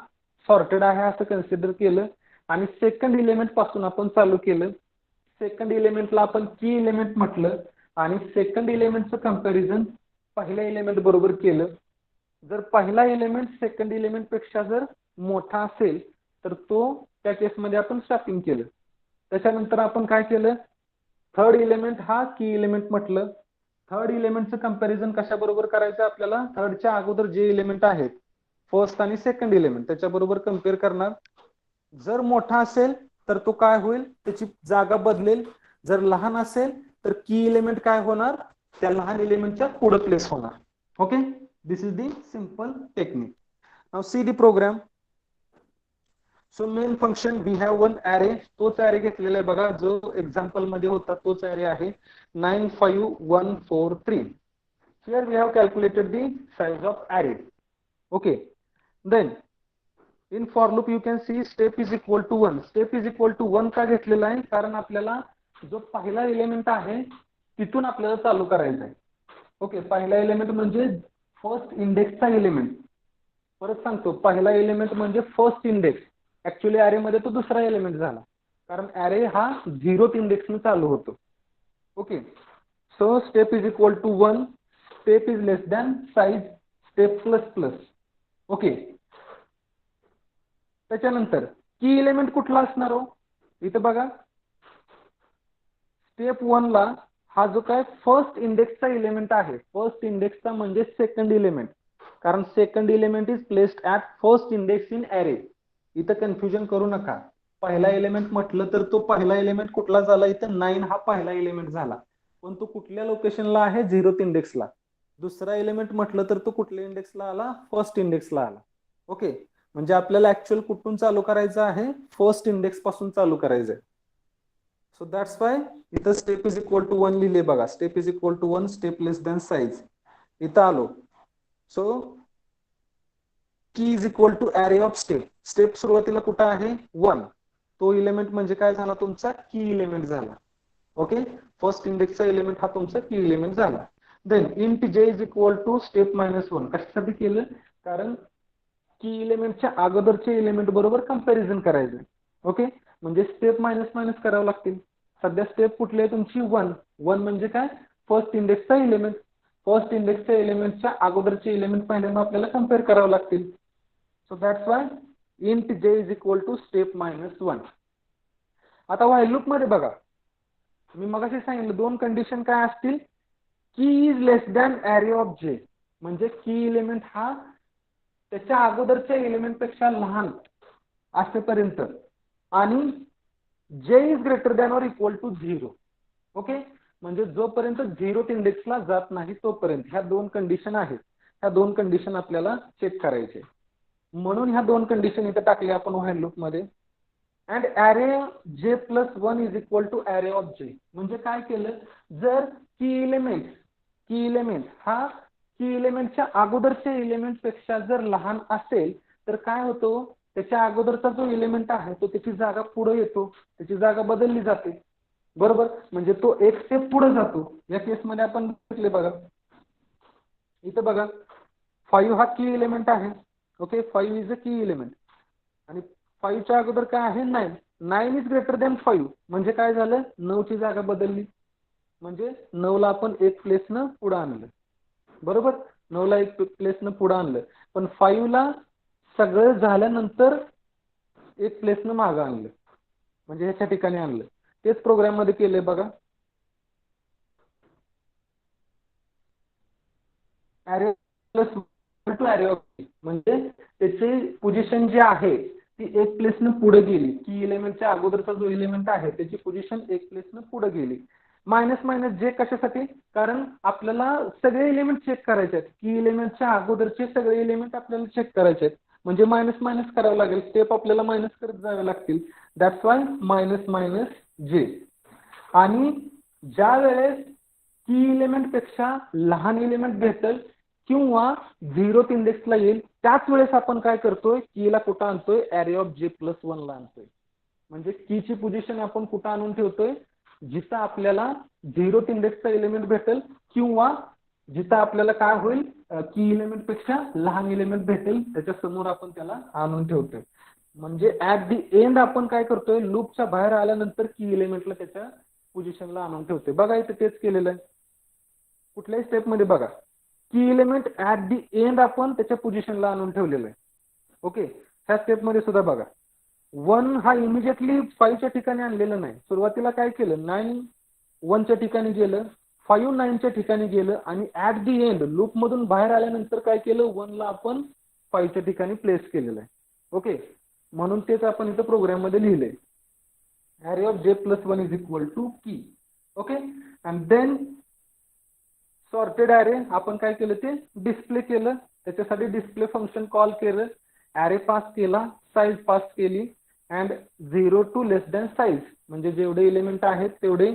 सॉर्टेड आहे असं कन्सिडर केलं आणि सेकंड इलिमेंट पासून आपण चालू केलं. सेकंड इलिमेंटला आपण की इलिमेंट म्हटलं आणि सेकंड इलिमेंटचं कंपॅरिझन पहिल्या इलिमेंट बरोबर केलं. जर पहिला इलिमेंट सेकंड इलिमेंट पेक्षा जर मोठा असेल तर तो त्या केसमध्ये आपण स्वॅपिंग केलं. त्याच्यानंतर आपण काय केलं, थर्ड इलिमेंट हा की इलिमेंट म्हटलं. थर्ड इलिमेंटचं कंपॅरिझन कशा बरोबर करायचं, आपल्याला थर्डच्या अगोदर जे इलिमेंट आहेत फर्स्ट आणि सेकंड इलिमेंट त्याच्याबरोबर कम्पेअर करणार. जर मोठा असेल तर तो काय होईल, त्याची जागा बदलेल. जर लहान असेल तर की इलिमेंट काय होणार, त्या लहान इलिमेंटच्या पुढे प्लेस होणार. Okay, this is the simple technique. Now see the program. So main function we have one array, तोच ॲरे घेतलेला आहे बघा, जो एक्झाम्पल मध्ये होता तोच ॲरे आहे 9, 5, 1, 4, 3. Here we have calculated the size of array. Okay, then in for loop you can see step is equal to 1. Step is equal to 1 का घेतलेला आहे, कारण आपल्याला जो पहिला एलिमेंट आहे तिथून आपल्याला चालू करायचं आहे. ओके, पहिला एलिमेंट म्हणजे फर्स्ट इंडेक्सचा एलिमेंट. परत सांगतो, पहिला एलिमेंट म्हणजे फर्स्ट इंडेक्स. ऍक्च्युअली अरे मध्ये तो दुसरा एलिमेंट झाला, कारण अरे हा 0th इंडेक्सने चालू होतो. Okay, so step is equal to 1, step is less than size, step plus plus. Okay, त्याच्यानंतर की एलिमेंट कुठला असणार हो, इथं बघा स्टेप 1 ला हा जो काय फर्स्ट इंडेक्सचा एलिमेंट आहे, फर्स्ट इंडेक्सचा म्हणजे सेकंड एलिमेंट, कारण second element is placed at first index in अरे. इथं कन्फ्युजन करू नका. पहिला एलिमेंट म्हटलं तर तो पहिला एलिमेंट कुठला झाला, इथं 9 हा पहिला एलिमेंट झाला, पण तो कुठल्या लोकेशनला आहे, 0th इंडेक्सला. दुसरा एलिमेंट म्हटलं तर तो कुठल्या इंडेक्सला आला, फर्स्ट इंडेक्सला आला. ओके, म्हणजे आपल्याला ऍक्च्युअल कुठून चालू करायचं आहे, फर्स्ट इंडेक्स पासून चालू करायचंय. सो दॅट्स वाय इथं स्टेप इज इक्वल टू 1 लिहिले बघा, step is equal to 1, step less than size. इथं आलो, so key is equal to array of step. Step सुरुवातीला कुठं आहे, 1. तो इलिमेंट म्हणजे काय झाला, तुमचा की इलिमेंट झाला. ओके, फर्स्ट इंडेक्सचा एलिमेंट हा तुमचा की इलिमेंट झाला. देन इंट जे इज इक्वल टू स्टेप -1. कशासाठी केलं, कारण की इलिमेंटच्या अगोदरचे एलिमेंट बरोबर कंपॅरिझन करायचं. ओके, म्हणजे स्टेप मायनस करावं लागतील. सध्या स्टेप कुठली आहे तुमची, 1. 1 म्हणजे काय, फर्स्ट इंडेक्सचा एलिमेंट. फर्स्ट इंडेक्सच्या एलिमेंटच्या अगोदरचे एलिमेंट पहिल्यांदा आपल्याला कम्पेअर करावं लागतील. सो दॅट्स वाय इंट जे इज इक्वल टू स्टेप -1. आता व्हाईल लूप मध्ये बघा, मी मगाशी सांगितलं 2 कंडिशन काय असतील, की इज लेस दॅन अरे ऑफ जे, म्हणजे की एलिमेंट हा त्याच्या अगोदरच्या एलिमेंट पेक्षा लहान असेपर्यंत, आणि जे is greater than or equal to 0. Okay, म्हणजे जोपर्यंत 0th इंडेक्सला जात नाही तोपर्यंत. ह्या 2 कंडिशन आहेत, ह्या 2 कंडिशन आपल्याला चेक करायचे, म्हणून ह्या 2 कंडिशन इथे टाकल्या आपण व्हाईल लूप मध्ये. अँड अरे जे plus 1 is equal to array of जे. म्हणजे काय केलं, जर की इलिमेंट हा की इलिमेंटच्या अगोदरच्या एलिमेंट पेक्षा जर लहान असेल तर काय होतो, त्याच्या अगोदरचा जो एलिमेंट आहे तो त्याची जागा पुढे येतो, त्याची जागा बदलली जाते. बरोबर, म्हणजे तो एक स्टेप पुढे जातो. या केसमध्ये आपण बघितले बघा, इथं बघा 5 हा की एलिमेंट आहे. Okay, 5 is a key element, आणि 5 च्या अगोदर काय आहे, 9. 9 इज ग्रेटर दॅन 5, म्हणजे काय झालं, 9 ची जागा बदलली, म्हणजे 9 ला आपण एक प्लेस न पुढे आणलं. बरोबर, 9ला एक प्लेसनं पुढं आणलं, पण 5ला सगळं झाल्यानंतर एक प्लेसनं मागं आणलं, म्हणजे ह्याच्या ठिकाणी आणलं. तेच प्रोग्राम मध्ये केलंय बघा. Array plus two array of की, म्हणजे त्याची पोझिशन जी आहे ती एक प्लेसनं पुढे गेली. की इलेमेंटच्या अगोदरचा जो इलेमेंट आहे त्याची पोझिशन एक प्लेसनं पुढे गेली. मायनस मायनस जे कशासाठी, कारण आपल्याला सगळे एलिमेंट चेक करायचे आहेत. की इलेमेंटच्या अगोदरचे सगळे एलिमेंट आपल्याला चेक करायचे आहेत, म्हणजे मायनस मायनस करावं लागेल, स्टेप आपल्याला मायनस करत जावे लागतील. दॅट्स वाय मायनस मायनस जे. आणि ज्या वेळेस की इलेमेंट पेक्षा लहान एलिमेंट भेटेल किंवा 0th इंडेक्सला येईल, त्याच वेळेस आपण काय करतोय, कीला कुठं आणतोय, ॲरे ऑफ J+1 ला आणतोय. म्हणजे कीची पोझिशन आपण कुठं आणून ठेवतोय, जिथं आपल्याला 0th इंडेक्सचा एलिमेंट भेटेल किंवा जिथं आपल्याला काय होईल, की इलेमेंट पेक्षा लहान एलिमेंट भेटेल त्याच्या समोर आपण त्याला आणून ठेवतोय. म्हणजे ऍट दी एंड आपण काय करतोय, लूपच्या बाहेर आल्यानंतर की इलेमेंटला त्याच्या पोझिशनला आणून ठेवतोय. बघा इथे तेच केलेलं आहे. कुठल्याही स्टेप मध्ये बघा, key element at the end आपण त्याच्या पोझिशनला आणून ठेवलेलं आहे. ओके, ह्या स्टेप मध्ये सुद्धा बघा, 1 हा इमिजिएटली 5च्या ठिकाणी आणलेलं नाही. सुरुवातीला काय केलं, 9 1च्या ठिकाणी गेलं, 5 9च्या ठिकाणी गेलं, आणि ऍट दी एंड लूप मधून बाहेर आल्यानंतर काय केलं, 1ला आपण 5च्या ठिकाणी प्लेस केलेलं आहे. ओके, म्हणून तेच आपण इथं प्रोग्राम मध्ये लिहिलंय, array of J+1 is equal to key. Okay, and then sorted array आपण काय केलं, ते डिस्प्ले केलं. त्याच्यासाठी डिस्प्ले फंक्शन कॉल केलं, ॲरे पास केला, साईज पास केली, and 0 to less than size, म्हणजे जेवढे एलिमेंट आहेत तेवढे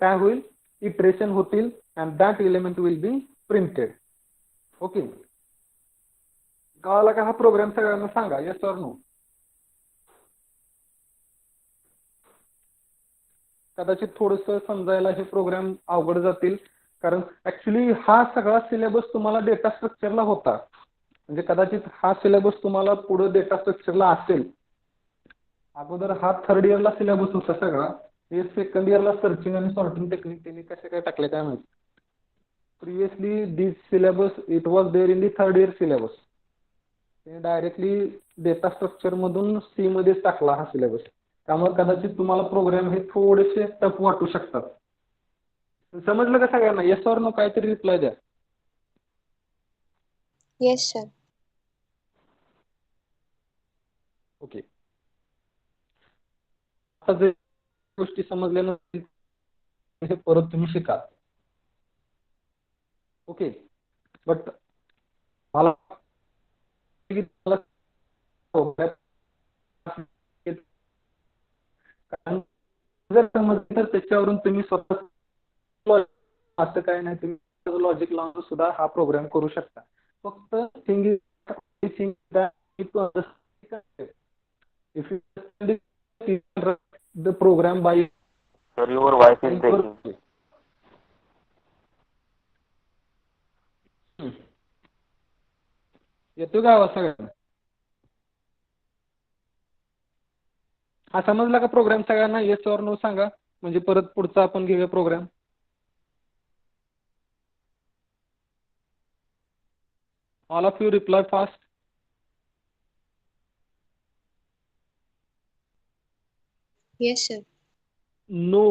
काय होईल, इटरेशन होतील, and that element will be printed. Okay, कळाला का हा प्रोग्राम सगळ्यांना सांगा, येस ऑर नो. कदाचित थोडंसं समजायला हे प्रोग्राम अवघड जातील, कारण ऍक्च्युली हा सगळा सिलेबस तुम्हाला डेटा स्ट्रक्चरला होता. म्हणजे कदाचित हा सिलेबस तुम्हाला पुढे डेटा स्ट्रक्चरला असेल. अगोदर हा 3rd इयरला सिलेबस होता सगळा, हे 2nd इयरला सर्चिंग आणि सॉर्टिंग टेक्निक त्यांनी कसे काय टाकले काय माहिती. Previously this syllabus it was there in the 3rd year syllabus. ते डायरेक्टली डेटा स्ट्रक्चर मधून सी मध्येच टाकला हा सिलेबस. त्यामुळे कदाचित तुम्हाला प्रोग्राम हे थोडेसे टफ वाटू शकतात. समजलं का सगळ्यांना, येस ऑर नो, काहीतरी रिप्लाय द्या. Yes, sir. ओके, आता जे गोष्टी समजल्या नसतील हे परत तुम्ही शिका. ओके, बट मला जर समजलं तर त्याच्यावरून तुम्ही स्वतः असं काय नाही, तुम्ही लॉजिक लावून सुद्धा हा प्रोग्राम करू शकता. फक्त thing is if you the program by. Sir, your voice is breaking. येतो का आवाज सगळ्यांना? हा समजला का प्रोग्राम सगळ्यांना, येस ऑर नो सांगा, म्हणजे परत पुढचा आपण घेऊया program. All of you reply fast. Yes, sir. No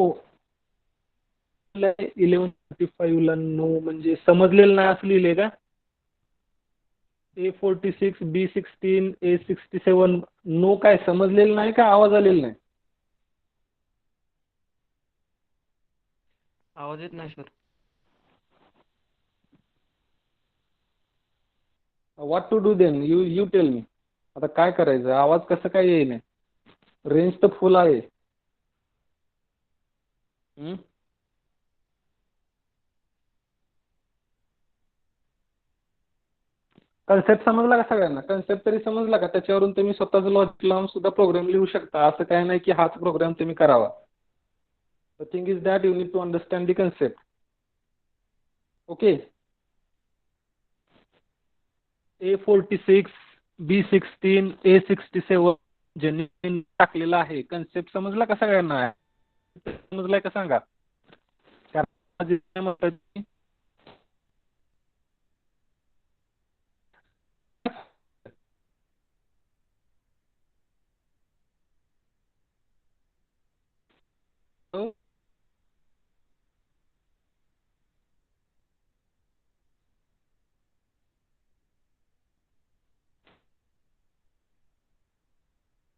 11:35 ला नो म्हणजे समजलेलं नाही असं लिहिले का? A46 B16 A67 नो काय समजलेलं नाही का, आवाज आलेला नाही? आवाज येत नाही sir. What to do then, you tell me. आता काय करायचं, आवाज कसं काय येईल? रेंज तर फुल आहे. कन्सेप्ट समजला का सगळ्यांना? कन्सेप्ट तरी समजला का? त्याच्यावरून तुम्ही स्वतःच लॉजिक लावून सुद्धा प्रोग्राम लिहू शकता. असं काय नाही की हाच प्रोग्राम तुम्ही करावा. The thing is that you need to understand the concept. Okay, A46 B16 A67 ज्यांनी टाकलेला आहे, कन्सेप्ट समजला का सगळ्यांना? समजलाय का सांगा?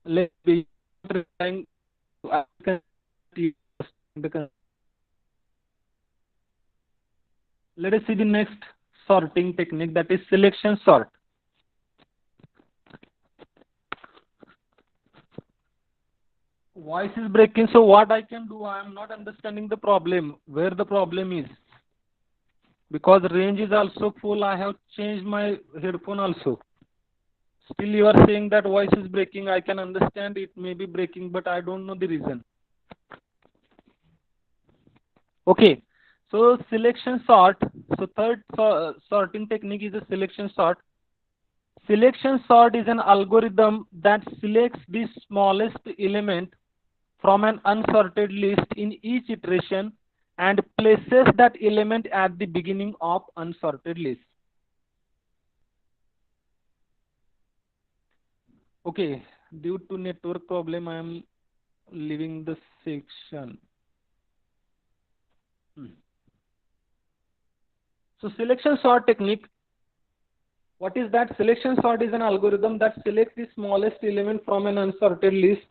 Let be trying to let us see the next sorting technique, that is selection sort. Voice is breaking, so what I can do, I am not understanding the problem, where the problem is. Because range is also full, I have changed my headphone also. Still you are saying that voice is breaking. I can understand it may be breaking, but I don't know the reason. Okay, so selection sort. So third sorting technique is a selection sort. Selection sort is an algorithm that selects the smallest element from an unsorted list in each iteration and places that element at the beginning of unsorted list. Okay, due to network problem, I am leaving the section. So selection sort technique. What is that? Selection sort is an algorithm that selects the smallest element from an unsorted list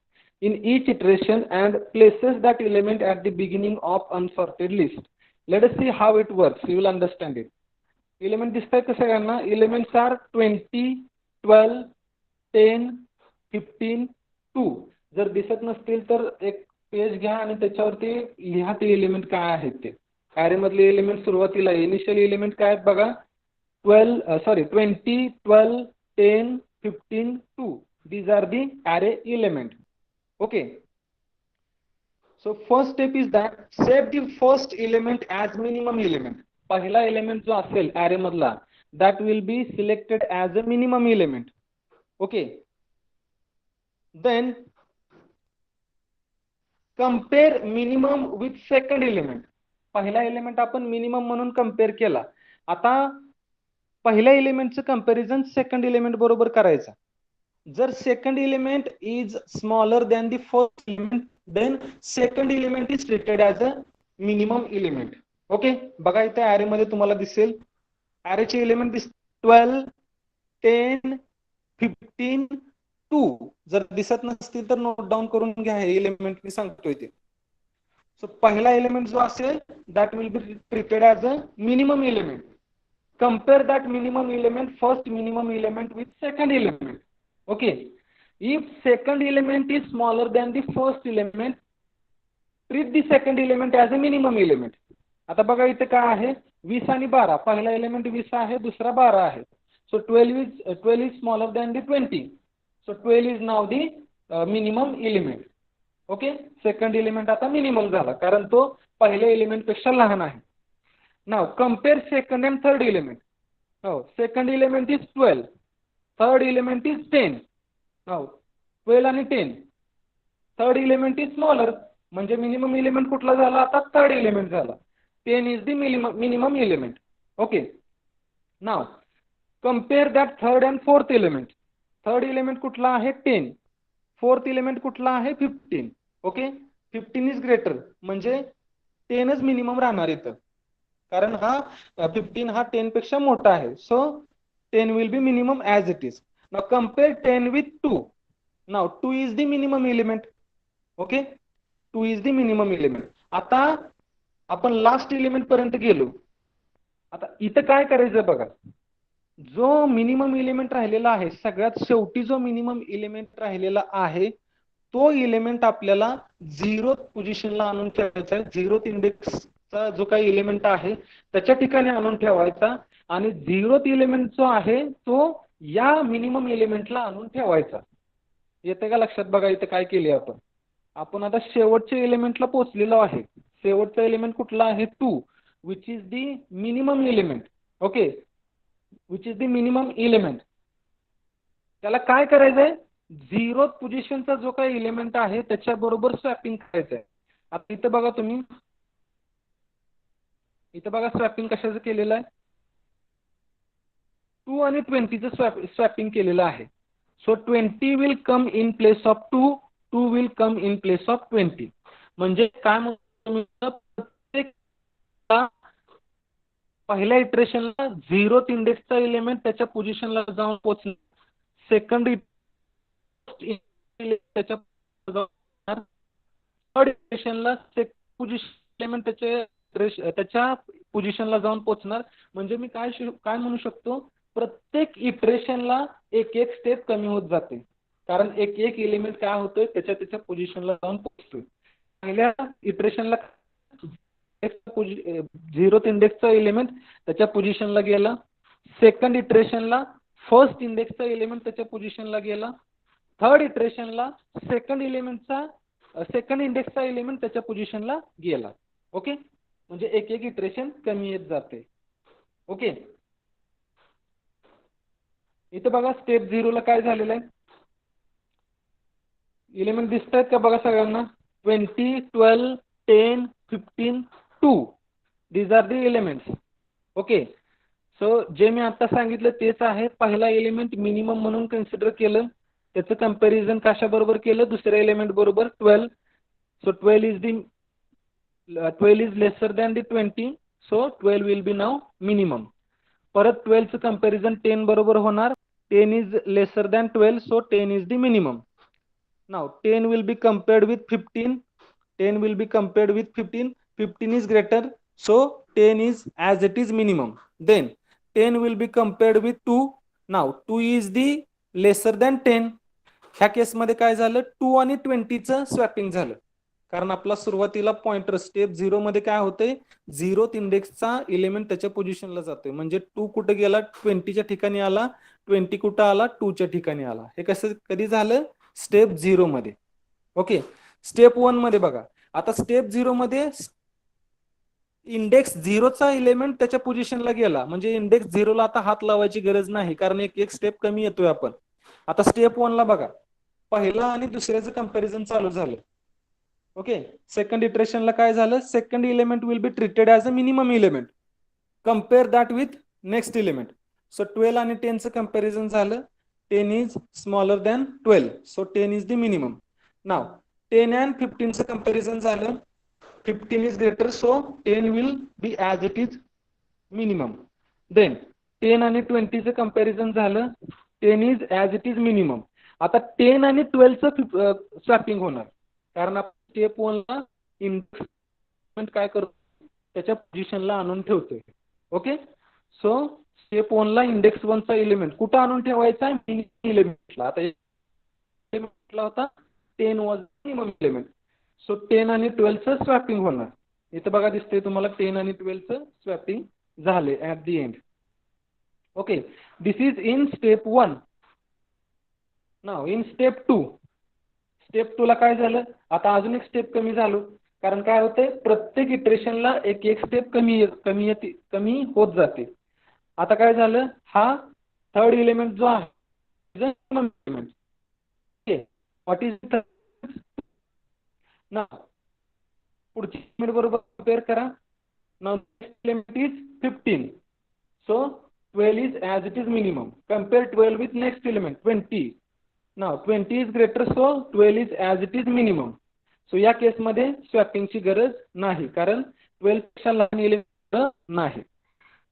in each iteration and places that element at the beginning of unsorted list. Let us see how it works. You will understand it. Element दिसतात का सगळ्यांना? Elements are 20, 12, 10, 15, 2. जर दिसत नसतील तर एक page घ्या आणि त्याच्यावरती लिहा ते एलिमेंट काय आहेत ते. ॲरे मधले एलिमेंट सुरुवातीला इनिशियल एलिमेंट काय आहेत बघा. 20, 12, 10, 15, 2. These are the array element. Okay. So first step is that save the first element as minimum element. पहिला एलिमेंट जो असेल array मधला, that will be selected as a minimum element. Okay. Then compare minimum with second element. पहिला element आपण minimum म्हणून compare केला. आता पहिल्या एलिमेंटचं कंपॅरिझन सेकंड एलिमेंट बरोबर करायचा. जर second element is smaller than the first element, then second element is treated as a minimum element. Okay, बघा इथे ॲरे मध्ये तुम्हाला दिसेल ॲरेचे एलिमेंट 12, 10, 15, 2. जर दिसत नसतील तर नोट डाऊन करून घ्या, हे एलिमेंट मी सांगतोय ते. सो पहिला एलिमेंट जो असेल that will be treated as a minimum element. Compare that minimum element, first minimum element with second element. Okay. If second element is smaller than the first element, treat the second element as a minimum element. आता बघा इथे काय आहे 20 आणि 12. पहिला element 20 आहे, दुसरा 12 आहे. So 12 is smaller than the 20. So 12 is now the minimum element. Okay. Second element आता minimum झाला कारण तो पहिल्या एलिमेंट पेक्षा लहान आहे. Now compare second and third element. Now second element is 12, third element is 10. Now 12 आणि 10. Third element is smaller, म्हणजे minimum element कुठला झाला आता third element झाला. 10 is the minimum element. Okay. Now compare that third and fourth element. Third element कुठला आहे 10. Fourth element कुठला आहे 15. Okay. 15 is greater, म्हणजे 10 च minimum राहणार इथं. कारण हा 15 हा 10 पेक्षा मोठा आहे. So 10 will be minimum as it is. Now compare 10 with 2. Now 2 is the minimum element. Okay, 2 is the minimum element. आता आपण लास्ट एलिमेंट पर्यंत गेलो. आता इथं काय करायचं बघा, जो मिनिमम एलिमेंट राहिलेला आहे सगळ्यात शेवटी जो मिनिमम एलिमेंट राहिलेला आहे तो एलिमेंट आपल्याला 0th पोझिशनला आणून ठेवायचा आहे. 0th इंडेक्स जो काही एलिमेंट आहे त्याच्या ठिकाणी आणून ठेवायचा आणि 0th एलिमेंट जो आहे तो या मिनिमम एलिमेंटला आणून ठेवायचा. येते का लक्षात? बघा इथे काय केले आपण आता शेवटच्या एलिमेंटला पोहोचलेलो आहे. शेवटचा एलिमेंट कुठला आहे 2, which is the minimum element. Okay, which is the minimum element. त्याला काय करायचंय 0th पोझिशनचा जो काही एलिमेंट आहे त्याच्या बरोबर स्वॅपिंग करायचंय. आता इथे बघा तुम्ही, इथे बघा स्वॅपिंग कशाचं केलेलं आहे 2 आणि 20चं स्वॅपिंग केलेलं आहे. So 20 will come in place of 2, 2 will come in place of 20. म्हणजे काय म्हणतो प्रत्येक पहिल्या इटरेशनला 0th इंडेक्सचा एलिमेंट त्याच्या पोझिशनला जाऊन पोहोचणार. सेकंड त्याच्या थर्ड इटरेशनला पोझिशन एलिमेंट त्याच्या पोझिशनला जाऊन पोहोचणार. म्हणजे मी काय म्हणू शकतो, प्रत्येक इटरेशनला एक एक स्टेप कमी होत जाते, कारण एक एक एलिमेंट काय होतोय त्याच्या पोझिशनला जाऊन पोहोचतोय. पहिल्या इटरेशनला 0th इंडेक्सचा एलिमेंट त्याच्या पोझिशनला गेला. सेकंड इटरेशनला फर्स्ट इंडेक्सचा एलिमेंट त्याच्या पोझिशनला गेला. थर्ड इटरेशनला सेकंड इंडेक्सचा एलिमेंट त्याच्या पोझिशनला गेला. ओके, म्हणजे एक एक इटरेशन कमी येत जाते. ओके, इथे बघा स्टेप 0 ला काय झालेलं आहे, एलिमेंट दिसत आहेत का बघा सगळ्यांना. 20, 12, 10, 15, 2 these are the elements. Okay, so जे मी आता सांगितलं तेच आहे. पहिला एलिमेंट मिनिमम म्हणून कन्सिडर केलं, त्याचं कंपॅरिझन कशाबरोबर केलं, दुसऱ्या एलिमेंट बरोबर 12. So 12 is lesser than the 20, so 12 will be now minimum. परत 12 चं कंपॅरिझन 10 बरोबर होणार, 10 is lesser than 12, so 10 is the minimum. Now 10 will be compared with 15. 10 will be compared with 15. 15 is greater, so 10 is as it is minimum. Then 10 will be compared with 2. Now 2 is the lesser than 10. ह्या केस मध्ये काय झालं, 2 आणि 20 चं swapping झालं, कारण आपला सुरुवातीला पॉइंटर स्टेप 0 मध्ये काय होतंय, 0th इंडेक्सचा एलिमेंट त्याच्या पोझिशनला जातोय. म्हणजे 2 कुठे गेला, 20च्या ठिकाणी आला. 20 कुठं आला, 2च्या ठिकाणी आला. हे कसं कधी झालं, स्टेप 0 मध्ये. ओके, स्टेप 1 मध्ये बघा. आता स्टेप 0 मध्ये इंडेक्स 0चा एलिमेंट त्याच्या पोझिशनला गेला, म्हणजे इंडेक्स 0 ला आता हात लावायची गरज नाही, कारण एक एक स्टेप कमी येतोय आपण. आता स्टेप 1 ला बघा, पहिला आणि दुसऱ्याचं कंपॅरिझन चालू झालं. ओके, सेकंड इटरेशनला काय झालं, second element will be treated as a minimum element. Compare that with next element. So 12 आणि 10 चं कंपॅरिझन झालं. 10 is smaller than 12, so 10 is the minimum. Now 10 and 15 चं comparison झालं, 15 is greater, so 10 will be as it is minimum. Then 10 आणि 20 चं comparison झालं, 10 is as it is minimum. आता 10 आणि 12 चं स्वॅपिंग होणार, कारण आपण स्टेप 1 ला इंडेक्स काय करतो, त्याच्या पोझिशनला आणून ठेवतोय. ओके, सो स्टेप 1 ला इंडेक्स 1 चा एलिमेंट कुठं आणून ठेवायचा आहे, मिनिमम एलिमेंटला. आता एलिमेंटला होता 10 वॉज मिनिमम एलिमेंट, सो 10 आणि 12 चं स्वॅपिंग होणार. इथं बघा दिसतंय तुम्हाला 10 आणि 12 चं स्वॅपिंग झाले at the end. Okay, this is in step 1. Now in step 2. Step 2 ला काय झालं, आता अजून एक स्टेप कमी झालो, कारण काय होतंय, प्रत्येक इटरेशनला एक एक स्टेप कमी होत जाते. आता काय झालं, हा थर्ड एलिमेंट जो आहे एलिमेंट. व्हॉट इज ना, पुढची एलिमेंट बरोबर कंपेअर करा. Now next element is 15, so 12 is as it is minimum. Compare 12 with next element 20. Now 20 is greater, so 12 is as it is minimum. So या केसमध्ये स्वॅपिंगची गरज नाही, कारण 12 पेक्षा लहान एलिमेंट नाही.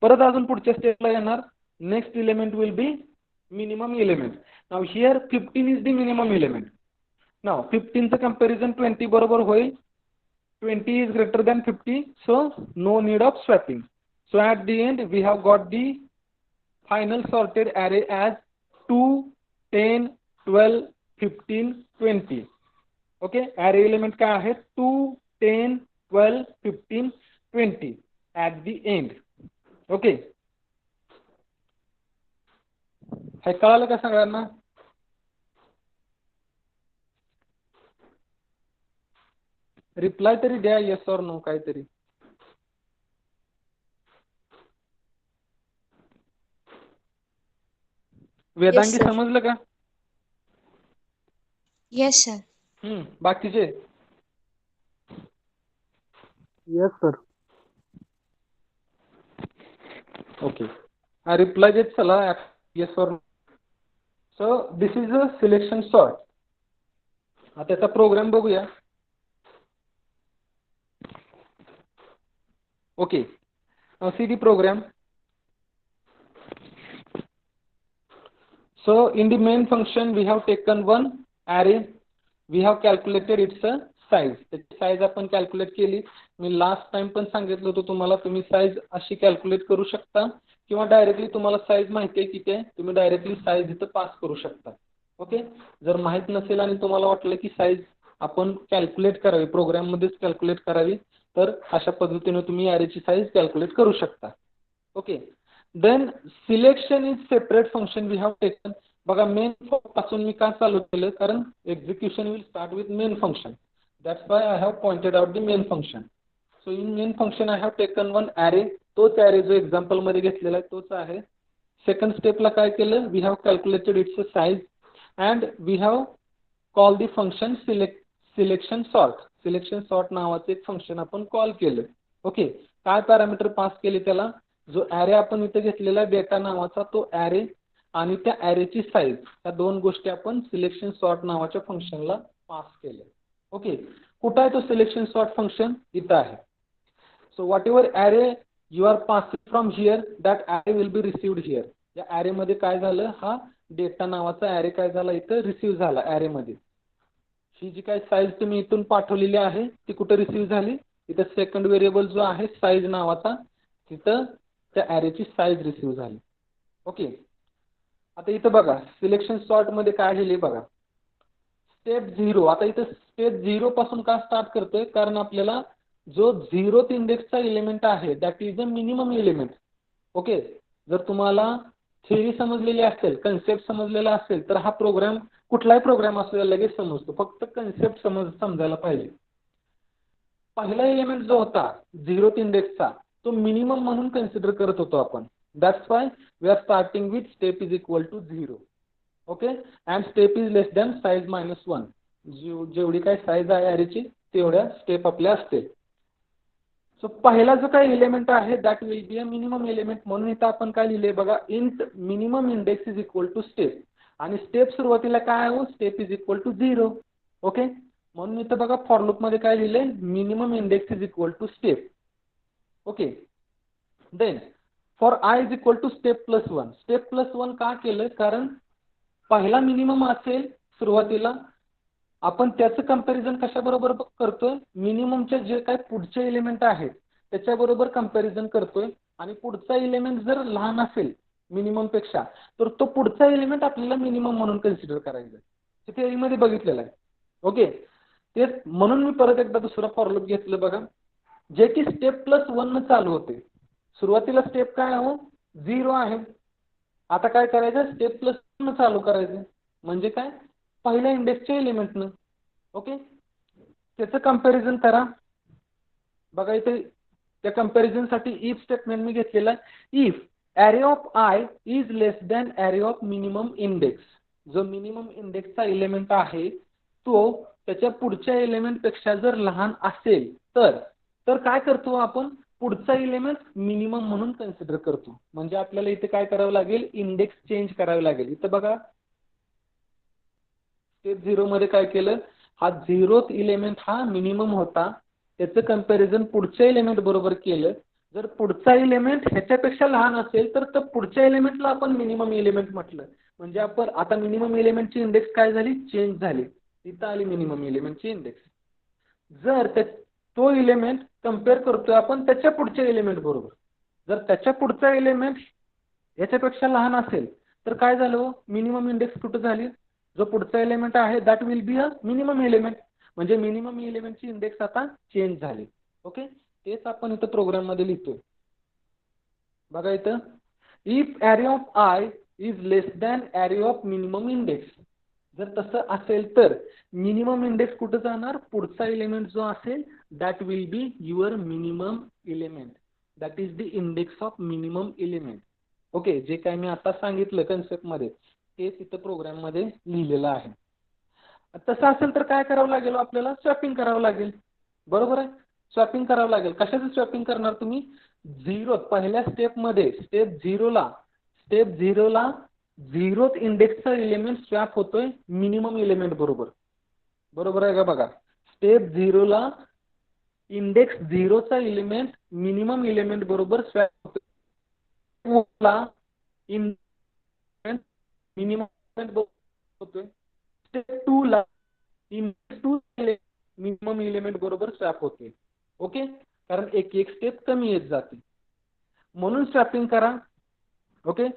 परत अजून पुढच्या स्टेपला येणार, next element will be minimum element. Now here 15 is the minimum element. Now 15 चं कंपॅरिझन 20 बरोबर होईल. 20 is greater than 50, so no need of swapping. So at the end we have got the final sorted array as 2, 10, 12, 15, 20. Okay, array element काय आहेत, 2, 10, 12, 15, 20 at the end. Okay, हे कळालं का सगळ्यांना? Reply तरी द्या, येस ऑर नो काहीतरी. Vedangi sir. समजलं का? Yes, sir. बाकीचे Yes, sir. ओके, रिप्लाय देत चला, yes or no. So this is a selection sort. आता त्याचा प्रोग्राम बघूया. Okay, see the program. So in the main function we have taken one array we have calculated its size. त्याची size आपण calculate केली. मी last time पण सांगितलं होतं तुम्हाला, तुम्ही साईज अशी कॅल्क्युलेट करू शकता किंवा डायरेक्टली तुम्हाला साईज माहिती आहे किती आहे, तुम्ही डायरेक्टली साईज इथं पास करू शकता. ओके. जर माहीत नसेल आणि तुम्हाला वाटलं की साईज आपण कॅल्क्युलेट करावी, प्रोग्राममध्येच कॅल्क्युलेट करावी, तर अशा पद्धतीने तुम्ही ॲरेची साईज कॅल्क्युलेट करू शकता. Okay. Then selection is separate function we have taken. बघा मेन पासून मी का चालू केलं, कारण execution will start with main function. That's why I have pointed out the main function. So in main function I have taken one array. तोच array जो एक्झाम्पलमध्ये घेतलेला आहे तोच आहे. सेकंड स्टेपला काय केलं, we have calculated its size and we have call the function selection sort. Selection sort नावाचे एक फंक्शन आपण कॉल केलं. ओके. काय पॅरामीटर पास केले त्याला, जो ॲरे आपण इथे घेतलेला डेटा नावाचा तो ॲरे आणि त्या ॲरेची साईज, या दोन गोष्टी आपण सिलेक्शन सॉर्ट नावाच्या फंक्शनला पास केले. ओके. कुठं आहे तो सिलेक्शन सॉर्ट फंक्शन, इथं आहे. So whatever array you are passing from here that array will be received here. या ॲरेमध्ये काय झालं, हा डेटा नावाचा ॲरे काय झाला इथं रिसिव्ह झाला ॲरेमध्ये. ही जी काय साईज तुम्ही इथून पाठवलेली आहे ती कुठे रिसिव्ह झाली, इथं सेकंड व्हेरिएबल जो आहे साईज नावाचा, तिथं त्या ॲरेची साईज रिसिव्ह झाली. ओके. आता इथं बघा सिलेक्शन सॉर्टमध्ये काय लिहिले बघा, स्टेप 0. आता इथं स्टेप 0 पासून का स्टार्ट करतोय, कारण आपल्याला जो 0th इंडेक्सचा एलिमेंट आहे that is a minimum element. Okay. जर तुम्हाला थेअरी समजलेली असेल, कन्सेप्ट समजलेला असेल, तर हा प्रोग्राम कुठलाही प्रोग्राम असलेला लगेच समजतो. फक्त कन्सेप्ट समजायला पाहिजे. पहिला एलिमेंट जो होता 0th इंडेक्सचा तो मिनिमम म्हणून कन्सिडर करत होतो आपण. That's why we are starting with step is equal to 0. Okay. And step is less than size -1. जेवढी काय साईज आहे ॲरेची तेवढ्या स्टेप आपल्या असते. सो पहिला जो काही एलिमेंट आहे that will be a minimum element. म्हणून इथं आपण काय लिहिले बघा, int minimum index is equal to step. आणि स्टेप सुरुवातीला काय आहे, step is equal to 0. Okay. म्हणून इथं बघा फॉर लूप मध्ये काय लिहिले, minimum index is equal to step. Okay. Then for I is equal to step +1. Step +1 का केलं, कारण पहिला मिनिमम असेल सुरुवातीला, आपण त्याचं कंपॅरिझन कशाबरोबर करतोय, मिनिममच्या जे काय पुढचे एलिमेंट आहेत त्याच्याबरोबर कंपॅरिझन करतोय. आणि पुढचा एलिमेंट जर लहान असेल मिनिमम पेक्षा, तर तो पुढचा एलिमेंट आपल्याला मिनिमम म्हणून कन्सिडर करायचा. हे थेअरीमध्ये बघितलेलं आहे. ओके. तेच म्हणून मी परत एकदा दुसरा फॉर लूप घेतलं बघा, जे की स्टेप +1 न चालू होते. सुरुवातीला स्टेप काय आहे, 0 आहे. आता काय करायचं, स्टेप +1 न चालू करायचं. म्हणजे काय, पहिल्या इंडेक्सच्या एलिमेंटनं. ओके. त्याचं कंपॅरिझन करा. बघा इथे त्या कंपॅरिझनसाठी इफ स्टेटमेंट मी घेतलेलं आहे. If array of I is less than array of minimum index. जो मिनिमम इंडेक्सचा एलिमेंट आहे तो त्याच्या पुढच्या एलिमेंट पेक्षा जर लहान असेल तर काय करतो आपण, पुढचा एलिमेंट मिनिमम म्हणून कन्सिडर करतो. म्हणजे आपल्याला इथे काय करावं लागेल, इंडेक्स चेंज करावी लागेल. इथं बघा स्टेप 0 मध्ये काय केलं, हा 0th एलिमेंट हा मिनिमम होता, त्याचं कंपॅरिझन पुढच्या एलिमेंट बरोबर केलं. जर पुढचा एलिमेंट ह्याच्यापेक्षा लहान असेल तर पुढच्या एलिमेंटला आपण मिनिमम एलिमेंट म्हटलं. म्हणजे आपण आता मिनिमम एलिमेंटची इंडेक्स काय झाली, चेंज झाली. इथं आली मिनिमम एलिमेंटची इंडेक्स. जर तो एलिमेंट कंपेअर करतोय आपण त्याच्या पुढच्या एलिमेंट बरोबर, जर त्याच्या पुढचा एलिमेंट याच्यापेक्षा लहान असेल तर काय झालं, मिनिमम इंडेक्स कुठं झाली, जो पुढचा एलिमेंट आहे that will be a minimum element. म्हणजे मिनिमम एलिमेंटची इंडेक्स आता चेंज झाली. ओके. तेच आपण इथं प्रोग्राम मध्ये लिहितोय. बघा इथं, if array of I is less than array of minimum index. जर तसं असेल तर मिनिमम इंडेक्स कुठं जाणार, पुढचा एलिमेंट जो असेल that will be your minimum element. That is the index of minimum element. Okay. जे काय मी आता सांगितलं कन्सेप्टमध्ये तेच इथं प्रोग्राममध्ये लिहिलेलं आहे. तसं असेल तर काय करावं लागेल, आपल्याला स्वॅपिंग करावं लागेल. बरोबर आहे. स्वॅपिंग करावं लागेल. कशाचं स्वॅपिंग करणार तुम्ही, 0 पहिल्या स्टेपमध्ये स्टेप 0ला 0th इंडेक्सचा एलिमेंट स्वॅप होतोय मिनिमम एलिमेंट बरोबर. बरोबर आहे का बघा, स्टेप 0ला इंडेक्स 0चा एलिमेंट मिनिमम एलिमेंट बरोबर स्वॅप होतोय. मिनिमम होतोय. स्टेप 2 ला इमेज टू मिनिमम एलिमेंट बरोबर स्वॅप होते. ओके, कारण एक एक स्टेप कमी येत जाते म्हणून स्वॅपिंग करा. ओके,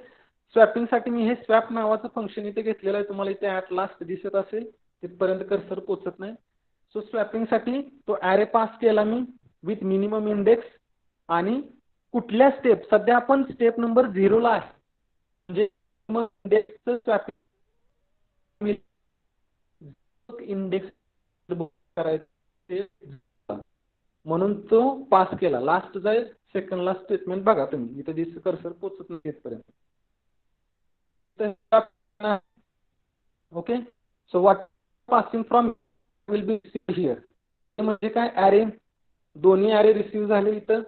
स्वॅपिंग साठी मी हे स्वॅप नावाचं फंक्शन इथे घेतलेलं आहे. तुम्हाला इथे ॲट लास्ट दिसत असेल, तिथपर्यंत कर्सर पोहोचत नाही. सो स्वॅपिंग साठी तो ॲरे पास केला मी विथ मिनिमम इंडेक्स आणि कुठल्या स्टेप, सध्या आपण स्टेप नंबर 0 ला आहे म्हणजे इंडेक्सचं स्वॅपिंग इंडेक्स करायचं म्हणून तो पास केला. लास्ट जाईल सेकंड लास्ट स्टेटमेंट बघा तुम्ही इथे दिस कर्सर पोहोचत नाही इथपर्यंत. Okay, so what passing from will be received here. म्हणजे काय, ॲरे दोन्ही ॲरे रिसीव्ह झाले इथं.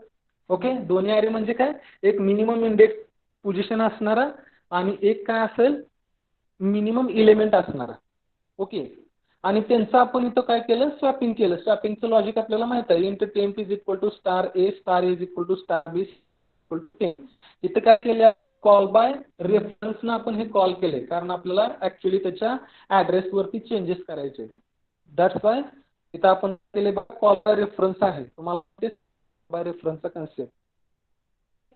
ओके, दोन्ही ॲरे म्हणजे काय, एक मिनिमम इंडेक्स पोझिशन असणारा आणि एक काय असेल मिनिमम इलेमेंट असणारा. ओके, आणि त्यांचं आपण इथं काय केलं, स्वॅपिंग केलं. स्वॅपिंगचं लॉजिक आपल्याला माहित आहे, int temp is equal to star a star is equal to star b equal to temp. इथं काय केलं, कॉल बाय रेफरन्सनं आपण हे कॉल केले कारण आपल्याला ऍक्च्युली त्याच्या ॲड्रेसवरती चेंजेस करायचे. दॅट्स वाय इथं आपण केले कॉल बाय रेफरन्स आहे. तुम्हाला बाय रेफरन्सचा कन्सेप्ट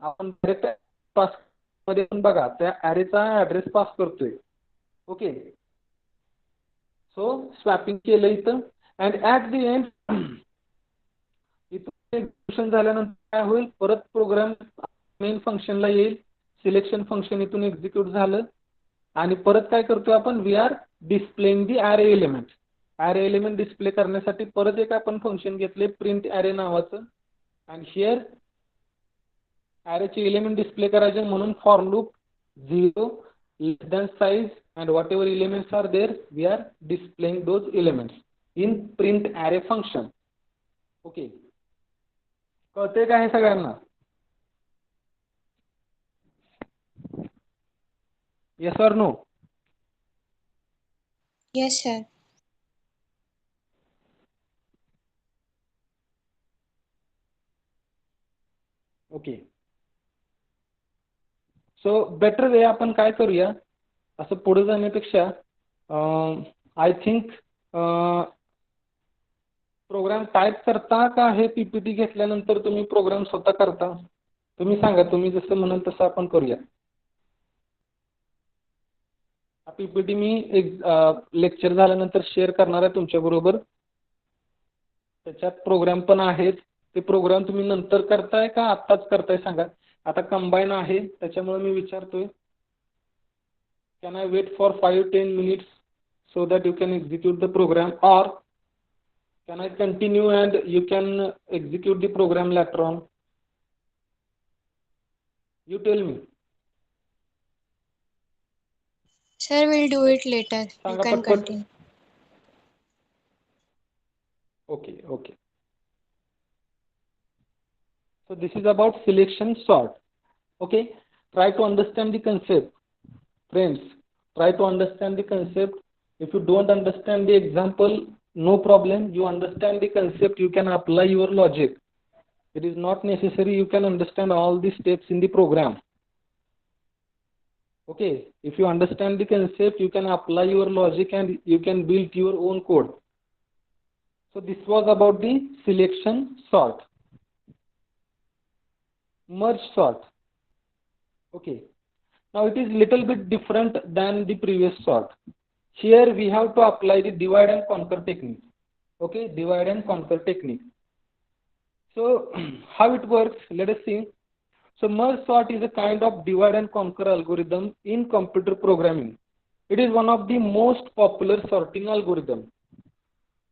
आपण डायरेक्ट पास मध्ये पण बघा त्या ॲरेचा ॲड्रेस पास करतोय. ओके, सो स्वॅपिंग केलं इथं अँड ॲट द एंड इथं एक्झिक्युशन झाल्यानंतर काय होईल, परत प्रोग्राम मेन फंक्शनला येईल. सिलेक्शन फंक्शन इथून एक्झिक्यूट झालं आणि परत काय करतोय आपण, we are displaying the array element. Array element display करण्यासाठी परत एक आपण फंक्शन घेतले प्रिंट ॲरे नावाचं आणि हिअर ॲरेचे एलिमेंट डिस्प्ले करायचे म्हणून for loop 0 less than size and whatever elements are there we are displaying those elements in print array function. Okay, कळतंय का हे सगळ्यांना? Yes or no? Yes, sir. Okay, so better way आपण काय करूया, असं पुढे जाण्यापेक्षा आय थिंक प्रोग्राम टाईप करता का हे पीपीटी घेतल्यानंतर तुम्ही प्रोग्राम स्वतः करता? तुम्ही सांगा, तुम्ही जसं म्हणाल तसं आपण करूया. पीपीटी मी एक लेक्चर झाल्यानंतर शेअर करणार आहे तुमच्याबरोबर. त्याच्यात प्रोग्राम पण आहेत. ते प्रोग्राम तुम्ही नंतर करताय का आत्ताच करताय सांगा. आता कंबाईन आहे त्याच्यामुळे मी विचारतोय, can I wait for 5-10 minutes so that you can execute the program or can I continue and you can execute the program later on? You tell me. Sir, we'll do it later. You सांगा can पटपट. continue. Okay, okay. So this is about selection sort. Okay, try to understand the concept. Friends, try to understand the concept. If you don't understand the example, no problem. You understand the concept, you can apply your logic. It is not necessary you can understand all the steps in the program. Okay, if you understand the concept, you can apply your logic and you can build your own code. So this was about the selection sort. Merge sort. Okay, now it is little bit different than the previous sort. Here we have to apply the divide and conquer technique. Okay, divide and conquer technique. So how it works, let us see. So merge sort is a kind of divide and conquer algorithm in computer programming. It is one of the most popular sorting algorithm.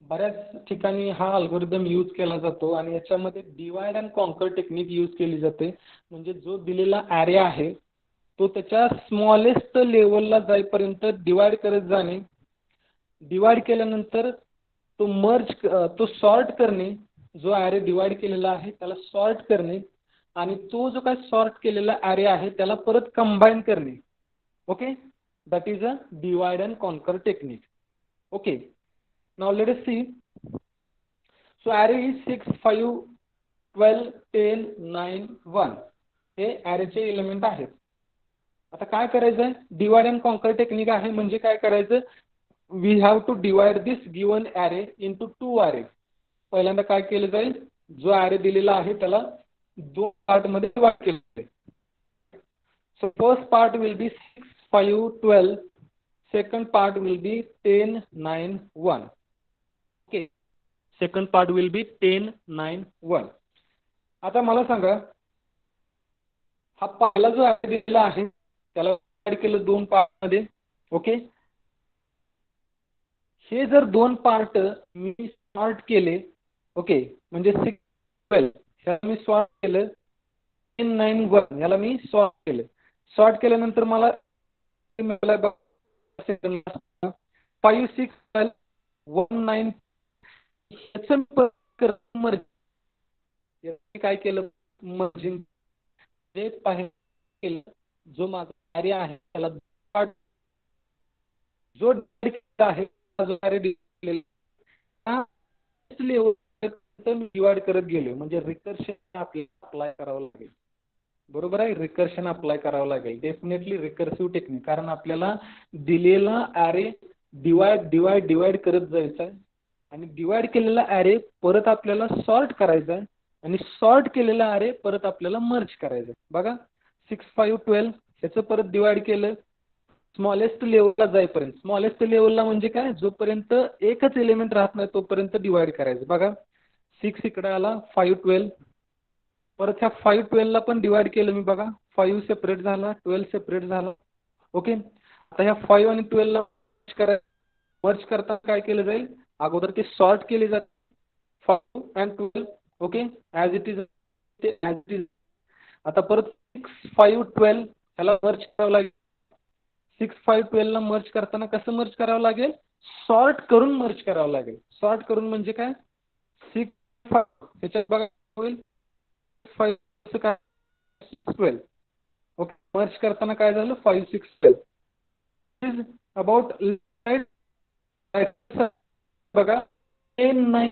बऱ्याच ठिकाणी हा algorithm use केला जातो आणि याच्यामध्ये divide and conquer technique use केली जाते. म्हणजे जो दिलेला ॲरे आहे तो त्याच्या स्मॉलेस्ट लेवलला जाईपर्यंत डिवाइड करत जाणे. डिवाइड केल्यानंतर तो मर्ज तो सॉर्ट करणे. जो ॲरे डिवाइड केलेला आहे त्याला सॉर्ट करणे आणि तो जो काय सॉर्ट केलेला ॲरे आहे त्याला परत कंबाईन करणे. Okay, that is a divide and conquer technique. Okay, now let us see. So array is 6 5 12 10 9 1 हे ॲरेचे एलिमेंट आहेत. आता काय करायचं, डिवाइड अँड कॉन्कर टेक्निक आहे म्हणजे काय करायचं, we have to divide this given array into two array. पहिल्यांदा काय केलं जाईल, जो array दिलेला आहे त्याला दोन पार्ट मध्ये डिवाइड केलं जाईल. So first part will be 6, 5, 12. Second part will be 10, 9, 1. Okay. Second part will be 10, 9, 1. आता मला सांगा, हा पहिला जो array दिलेला आहे त्याला डिवाइड केलं दोन पार्ट मध्ये. ओके. हे जर दोन पार्ट मी सॉर्ट केले, ओके, म्हणजे 6, 12 ह्याला मी सॉर्ट केलं, 10, 9, 1 ह्याला मी सॉर्ट केलं. सॉर्ट केल्यानंतर मला 5, 6, 12, 1, 9 काय केलं, मर्जिंग जे केलं, जो माझा area आहे त्याला जो आहे जो डिवाइड करत गेलो, म्हणजे रिकर्शन आपल्याला अप्लाय करावं लागेल. बरोबर आहे, रिकर्शन अप्लाय करावं लागेल. डेफिनेटली रिकर्सिव्ह टेक्निक, कारण आपल्याला दिलेला ॲरे डिवाइड करत जायचा आहे आणि डिवाइड केलेला ॲरे परत आपल्याला सॉर्ट करायचा आहे आणि सॉर्ट केलेला ॲरे परत आपल्याला मर्ज करायचा आहे. बघा 6, 5, 12 ह्याचं परत डिवाइड केलं स्मॉलेस्ट लेवलला जाईपर्यंत. स्मॉलेस्ट लेवलला म्हणजे काय, जोपर्यंत एकच एलिमेंट राहत नाही तोपर्यंत डिवाइड करायचं. बघा 6 इकडे आला, 5, 12 परत ह्या 5, 12 ला पण डिवाइड केलं मी. बघा 5 सेपरेट झाला, 12 सेपरेट झाला. ओके. आता ह्या 5 आणि 12 ला मर्ज करताना काय केलं जाईल, अगोदर ते सॉर्ट केले जाते 5 and 12. Okay, as it is as it is. आता परत 6, 5, 12 ह्याला मर्ज करावं लागेल. 6, 5, 12 ला मर्ज करताना कसं मर्ज करावं लागेल, सॉर्ट करून मर्ज करावं लागेल. सॉर्ट करून म्हणजे काय, 6, 5 ह्याच्यात बघा होईल 5 काय 12. ओके, मर्ज करताना काय झालं 5, 6, 12 इज अबाउट बघा 10, 9.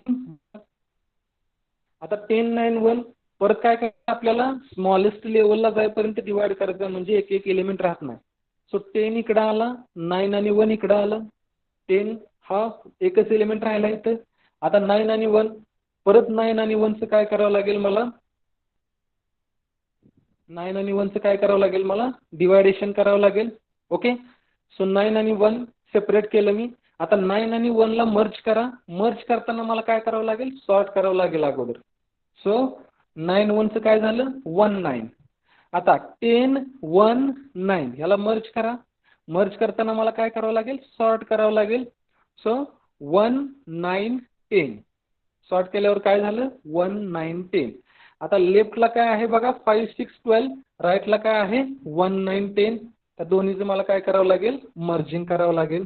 आता 10, 9, 1 परत काय करायचं आपल्याला, स्मॉलेस्ट लेवलला जाईपर्यंत डिवाइड करायचं, म्हणजे एक एक एलिमेंट राहत नाही. सो 10 इकडं आला, 9 आणि 1 इकडं आलं. 10 हा एकच एलिमेंट राहिला इथं. आता 9 आणि 1 परत 9 आणि 1चं काय करावं लागेल मला, 9 आणि 1चं काय करावं लागेल मला, डिवायडेशन करावं लागेल. ओके. सो 9 आणि 1 सेपरेट केलं मी. आता 9 आणि 1 ला मर्ज करा. मर्ज करताना मला काय करावं लागेल, सॉर्ट करावं लागेल अगोदर. सो 9, 1चं काय झालं 1, 9. आता 10, 1, 9 ह्याला मर्ज करा. मर्ज करताना मला काय करावं लागेल, सॉर्ट करावं लागेल. सो 1, 9, 10 सॉर्ट केल्यावर काय झालं 1, 9, 10. आता लेफ्टला काय आहे बघा 5, 6, 12, राईटला काय आहे 1, 9, 10. त्या दोन्हीचं मला काय करावं लागेल, मर्जिंग करावं लागेल.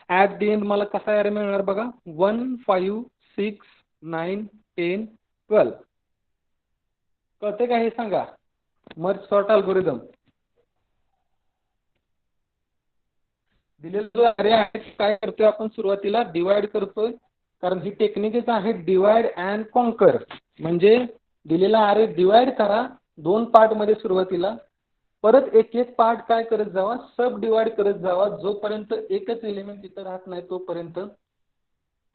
ॲट दी एंड मला कसा ॲरे मिळणार बघा 1, 5, 6, 9, 10, 12. कळते का हे सांगा, मर्ज सॉर्ट अल्गोरिदम. दिलेला जो ॲरे आहे काय करतोय आपण, सुरुवातीला डिवाइड करतोय, कारण ही टेक्निकच आहे डिवाइड अँड कॉन्कर. म्हणजे दिलेला ॲरे डिवाइड करा दोन पार्ट मध्ये सुरुवातीला, परत एक एक पार्ट काय करत जावा, सब डिवाइड करत जावा, जोपर्यंत एकच एलिमेंट इथं राहत नाही तोपर्यंत.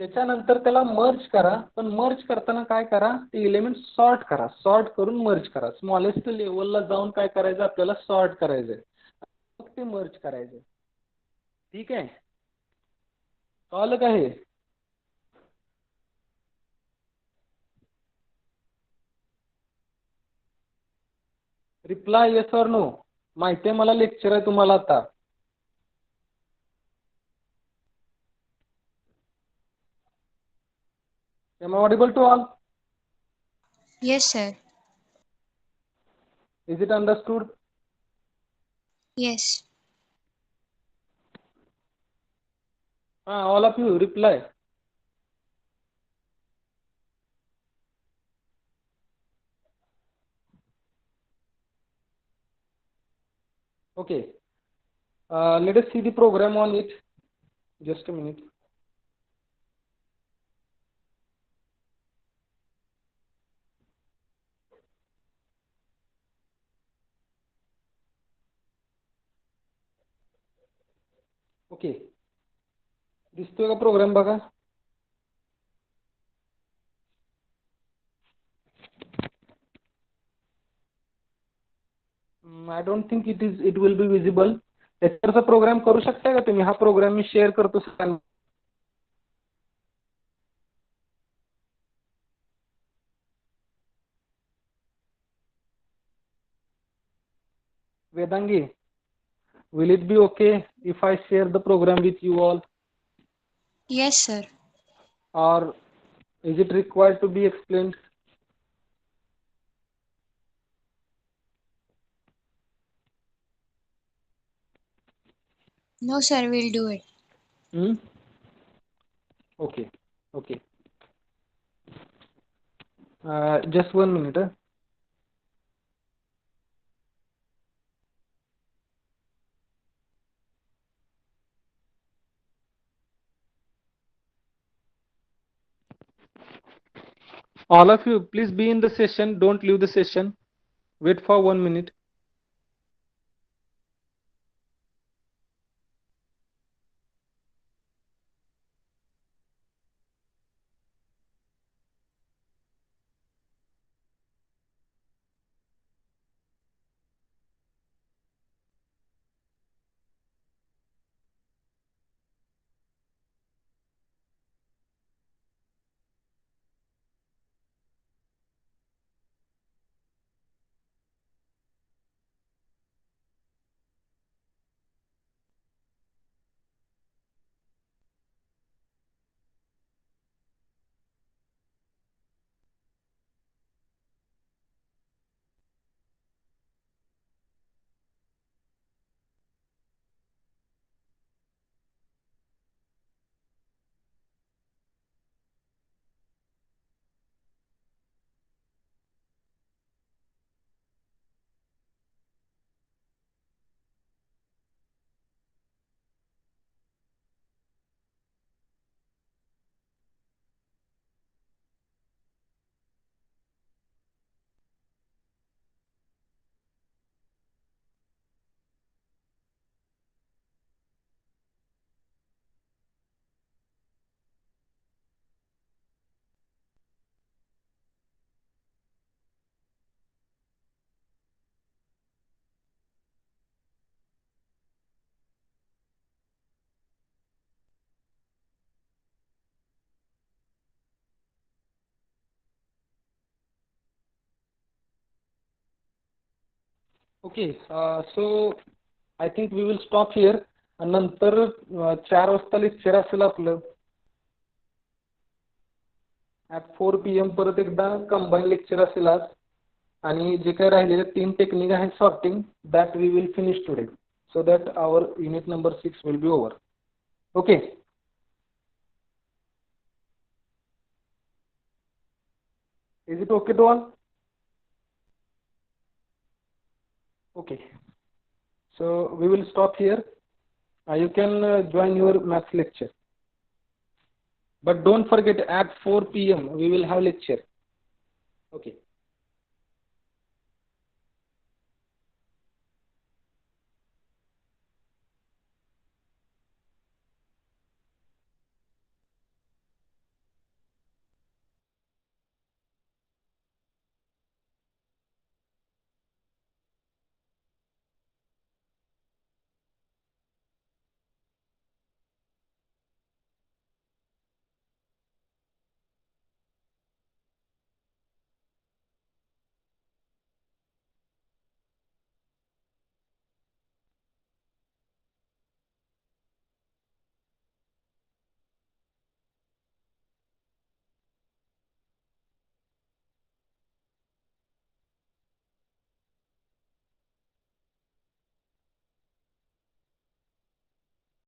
त्याच्यानंतर त्याला मर्ज करा, पण मर्ज करताना काय करा, ते एलिमेंट सॉर्ट करा. सॉर्ट करून मर्ज करा. स्मॉलेस्ट लेवलला जाऊन काय करायचं आपल्याला, सॉर्ट करायचंय, मग ते मर्ज करायचंय. ठीक आहे, कळलं का हे. Reply yes or no. माहिती आहे मला, लेक्चर आहे तुम्हाला आता. Am I audible to all? Yes, sir. Is it understood? Yes. All of you reply. Okay. Let us see the program on it. Just a minute. Okay. दिसतोय का programme बघा. I don't think it will be visible. लेक्चरचा programme करू शकता का तुम्ही? हा programme मी share करतो सगळ्यांना. Vedangi, will it be okay if I share the program with you all, Yes, sir. or is it required to be explained? No, sir, we'll do it. Hmm? Okay, okay. Just 1 minute. All of you, please be in the session. Don't leave the session. Wait for 1 minute. Okay, so I think we will stop here. आणि नंतर 4 वाजता lecture असेल आपलं. At 4 PM परत एकदा combine lecture असेल आज. आणि जे काही राहिलेले 3 टेक्निक आहे sorting, that we will finish today, so that our unit number 6 will be over. Okay. Is it okay to all? Okay. So we will stop here. You can join your maths lecture. But don't forget at 4 PM we will have lecture. Okay.